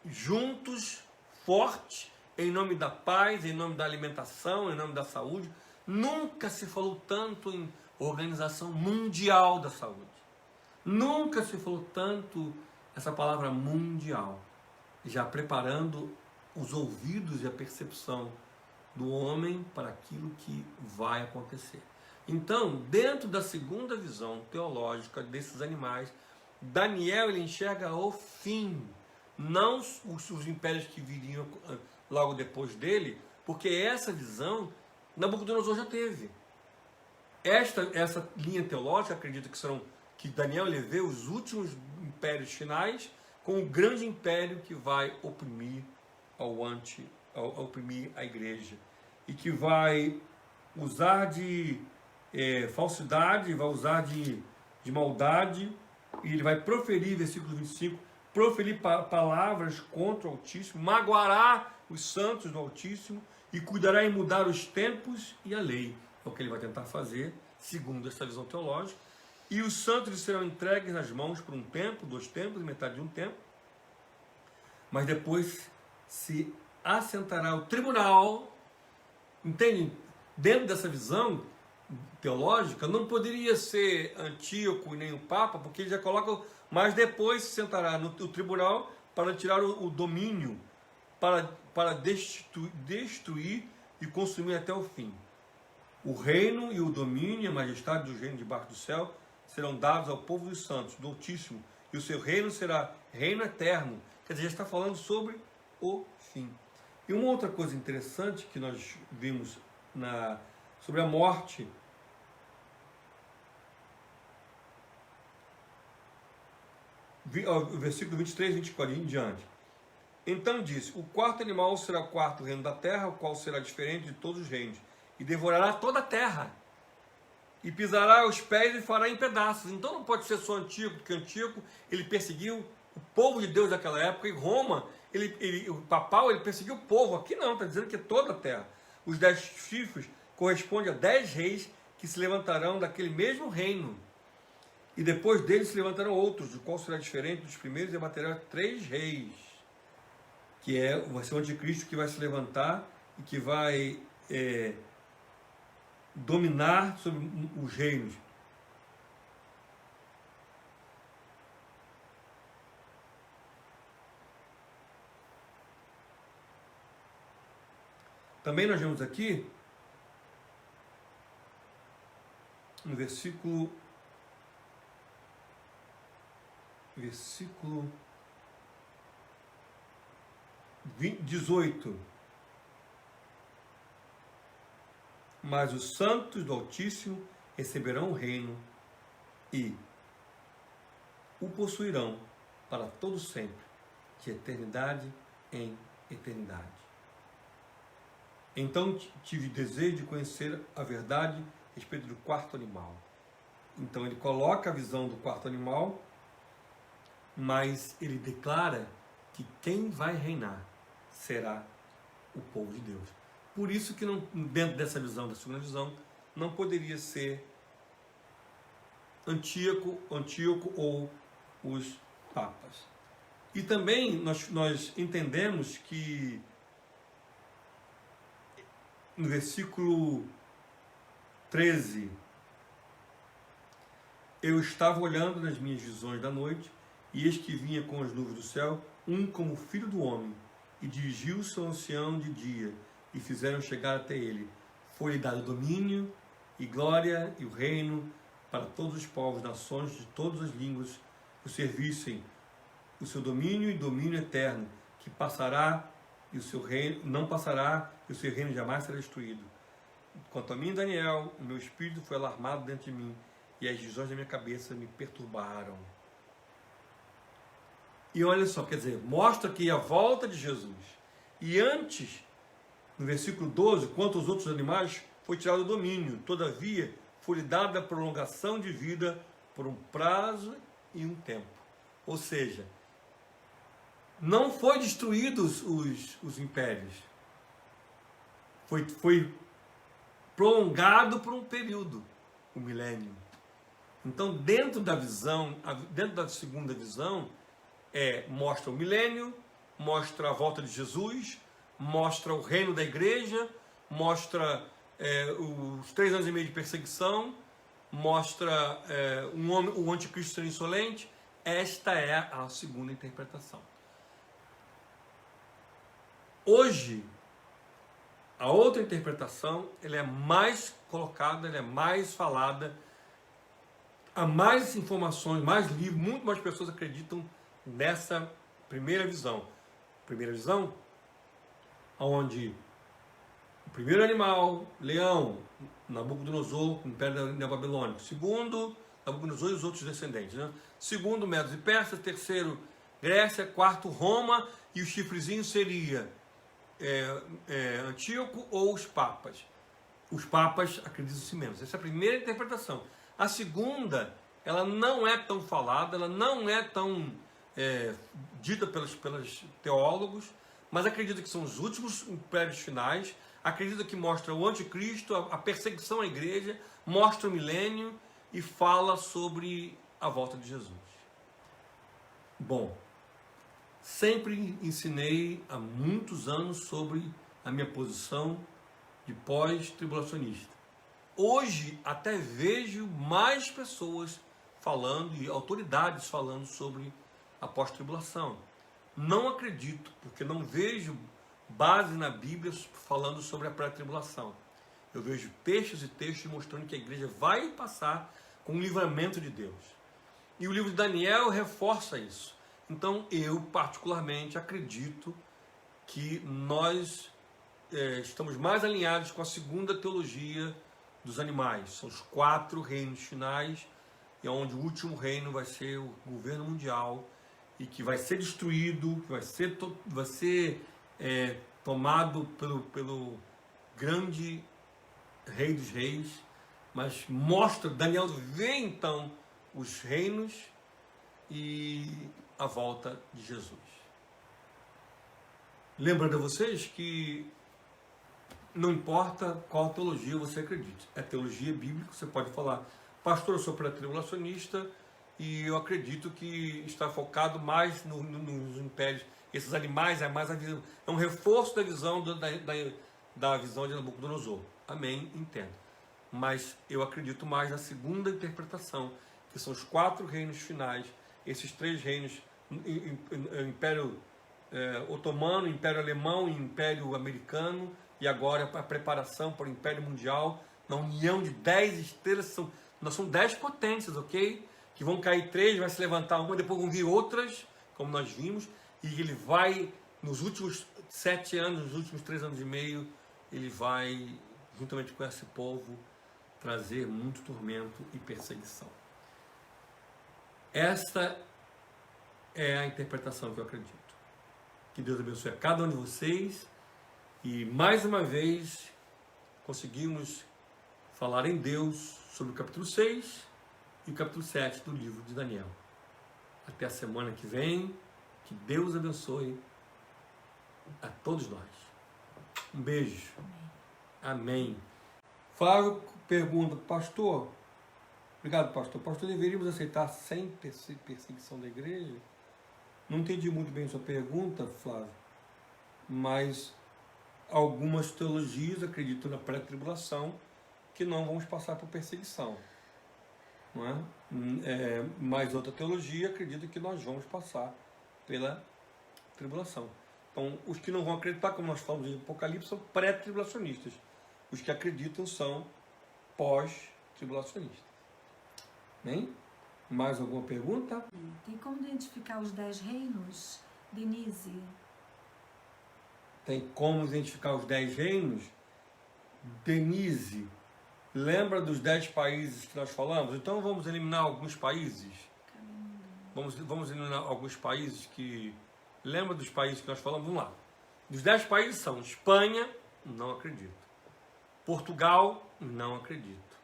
juntos, fortes, em nome da paz, em nome da alimentação, em nome da saúde. Nunca se falou tanto em Organização Mundial da Saúde. Nunca se falou tanto essa palavra mundial, já preparando os ouvidos e a percepção do homem para aquilo que vai acontecer. Então, dentro da segunda visão teológica desses animais, Daniel ele enxerga o fim, não os impérios que viriam logo depois dele, porque essa visão Nabucodonosor já teve. Essa linha teológica acredita que Daniel ele vê os últimos impérios finais com o grande império que vai oprimir oprimir a igreja e que vai usar de falsidade, vai usar de maldade, e ele vai proferir, versículo 25, proferir palavras contra o Altíssimo, magoará os santos do Altíssimo e cuidará em mudar os tempos e a lei. É o que ele vai tentar fazer, segundo essa visão teológica. E os santos serão entregues nas mãos por um tempo, 2 tempos, metade de um tempo. Mas depois se assentará o tribunal. Entende? Dentro dessa visão teológica, não poderia ser Antíoco nem o Papa, porque ele já coloca, mas depois se sentará no tribunal para tirar o domínio, para destruir e consumir até o fim. O reino e o domínio, a majestade dos reinos debaixo do céu, serão dados ao povo dos santos, do Altíssimo, e o seu reino será reino eterno. Quer dizer, já está falando sobre o fim. E uma outra coisa interessante que nós vimos sobre a morte, versículo 23, 24 em diante. Então disse: o quarto animal será o quarto reino da terra, o qual será diferente de todos os reinos, e devorará toda a terra, e pisará os pés e fará em pedaços. Então não pode ser só Antíoco, porque Antíoco ele perseguiu o povo de Deus daquela época, e Roma, o papal, ele perseguiu o povo. Aqui não, está dizendo que é toda a terra. Os 10 chifres correspondem a 10 reis que se levantarão daquele mesmo reino. E depois deles se levantarão outros, o qual será diferente dos primeiros, e abaterá 3 reis. Que vai ser o anticristo que vai se levantar e que vai dominar sobre os reinos. Também nós vemos aqui, no versículo 18. Mas os santos do Altíssimo receberão o reino e o possuirão para todo sempre, de eternidade em eternidade. Então tive desejo de conhecer a verdade a respeito do quarto animal. Então ele coloca a visão do quarto animal, mas ele declara que quem vai reinar será o povo de Deus. Por isso que dentro dessa visão, da segunda visão, não poderia ser Antíoco ou os papas. E também nós entendemos que no versículo 13, eu estava olhando nas minhas visões da noite, e eis que vinha com as nuvens do céu, um como filho do homem, e dirigiu-se ao ancião de dia, e fizeram chegar até ele. Foi-lhe dado domínio, e glória, e o reino, para todos os povos, nações, de todas as línguas, o servissem. O seu domínio e domínio eterno, que passará, e o seu reino não passará, e o seu reino jamais será destruído. Quanto a mim, Daniel, o meu espírito foi alarmado dentro de mim, e as visões da minha cabeça me perturbaram. E olha só, quer dizer, mostra que a volta de Jesus. E antes, no versículo 12, quanto aos outros animais, foi tirado o domínio. Todavia, foi-lhe dada a prolongação de vida por um prazo e um tempo. Ou seja, não foi destruídos os impérios. Foi prolongado por um período, o milênio. Então, dentro da visão, dentro da segunda visão, mostra o milênio, mostra a volta de Jesus, mostra o reino da igreja, mostra os 3 anos e meio de perseguição, mostra o anticristo ser insolente. Esta é a segunda interpretação. Hoje, a outra interpretação, ela é mais colocada, ela é mais falada, há mais informações, mais livros, muito mais pessoas acreditam nessa primeira visão. Primeira visão, onde o primeiro animal, leão, Nabucodonosor, Império Babilônico. Segundo, Nabucodonosor e os outros descendentes. Né? Segundo, Medos e Persas. Terceiro, Grécia. Quarto, Roma. E o chifrezinho seria Antíoco ou os papas. Os papas acreditam-se menos. Essa é a primeira interpretação. A segunda, ela não é tão falada, ela não é tão dita pelos teólogos, mas acredita que são os últimos impérios finais, acredita que mostra o anticristo, a perseguição à igreja, mostra o milênio e fala sobre a volta de Jesus. Bom, sempre ensinei há muitos anos sobre a minha posição de pós-tribulacionista. Hoje até vejo mais pessoas falando e autoridades falando sobre a pós-tribulação. Não acredito, porque não vejo base na Bíblia falando sobre a pré-tribulação. Eu vejo textos e textos mostrando que a igreja vai passar com o livramento de Deus. E o livro de Daniel reforça isso. Então eu particularmente acredito que nós estamos mais alinhados com a segunda teologia dos animais. São os 4 reinos finais, e onde o último reino vai ser o governo mundial, e que vai ser destruído, que vai ser tomado pelo grande rei dos reis. Mas mostra, Daniel vê então os reinos e a volta de Jesus. Lembrando a vocês que não importa qual teologia você acredite, é teologia bíblica. Você pode falar, pastor, eu sou pré-tribulacionista e eu acredito que está focado mais nos impérios. Esses animais é mais a visão, é um reforço da visão da visão de Nabucodonosor. Amém, entendo. Mas eu acredito mais na segunda interpretação, que são os 4 reinos finais, esses 3 reinos, Império Otomano, Império Alemão e Império Americano, e agora a preparação para o Império Mundial, na união de 10 estrelas, nós somos 10 potências, ok? Que vão cair 3, vai se levantar uma, depois vão vir outras, como nós vimos, e ele vai, nos últimos 7 anos, nos últimos 3 anos e meio, ele vai, juntamente com esse povo, trazer muito tormento e perseguição. Esta é a interpretação que eu acredito. Que Deus abençoe a cada um de vocês. E mais uma vez conseguimos falar em Deus sobre o capítulo 6 e o capítulo 7 do livro de Daniel. Até a semana que vem. Que Deus abençoe a todos nós. Um beijo. Amém. Flávio, pergunta, pastor, obrigado, pastor. Pastor, deveríamos aceitar sem perseguição da igreja? Não entendi muito bem a sua pergunta, Flávio, mas algumas teologias acreditam na pré-tribulação que não vamos passar por perseguição, não é? Mas outra teologia acredita que nós vamos passar pela tribulação. Então, os que não vão acreditar, como nós falamos em Apocalipse, são pré-tribulacionistas. Os que acreditam são pós-tribulacionistas. Bem? Mais alguma pergunta? Tem como identificar os 10 reinos, Denise? Tem como identificar os 10 reinos? Denise, lembra dos 10 países que nós falamos? Então vamos eliminar alguns países. Vamos eliminar alguns países que... Lembra dos países que nós falamos? Vamos lá. Dos 10 países são Espanha, não acredito. Portugal, não acredito.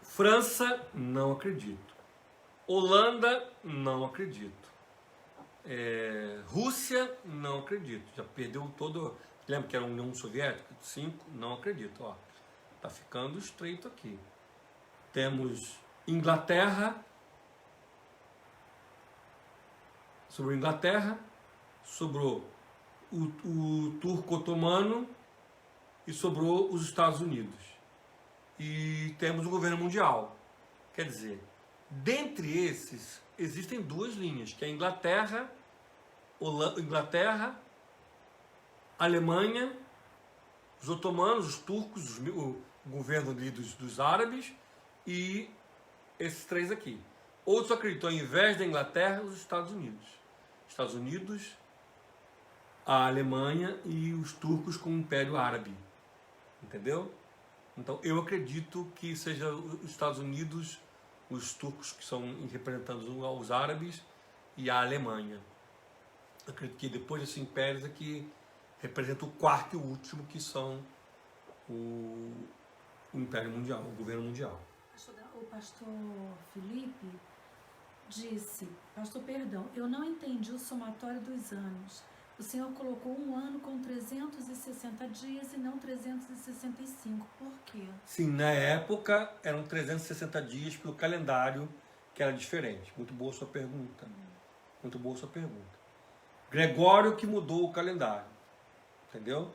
França, não acredito. Holanda, não acredito. Rússia, não acredito. Já perdeu todo... Lembra que era a União Soviética? 5, não acredito. Ó, tá ficando estreito aqui. Temos Inglaterra. Sobrou Inglaterra. Sobrou o turco otomano. E sobrou os Estados Unidos. E temos o governo mundial. Quer dizer, dentre esses, existem duas linhas, que é a Inglaterra, Alemanha, os otomanos, os turcos, o governo ali dos árabes, e esses três aqui. Outros acreditam, ao invés da Inglaterra, os Estados Unidos. Estados Unidos, a Alemanha e os turcos com o Império Árabe. Entendeu? Então, eu acredito que seja os Estados Unidos, os turcos que são representando os árabes e a Alemanha. Eu acredito que depois desses impérios aqui representa o quarto e o último, que são o Império Mundial, o governo mundial. O pastor Felipe disse, perdão, eu não entendi o somatório dos anos. O Senhor colocou um ano com 360 dias e não 365. Por quê? Sim, na época eram 360 dias pelo calendário, que era diferente. Muito boa sua pergunta. Muito boa sua pergunta. Gregório que mudou o calendário. Entendeu?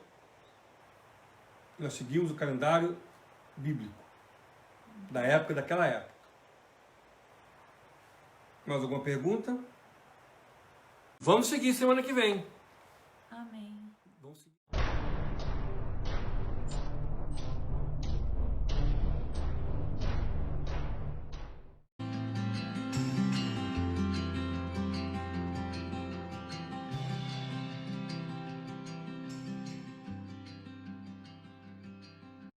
Nós seguimos o calendário bíblico. Da época, daquela época. Mais alguma pergunta? Vamos seguir semana que vem. Amém.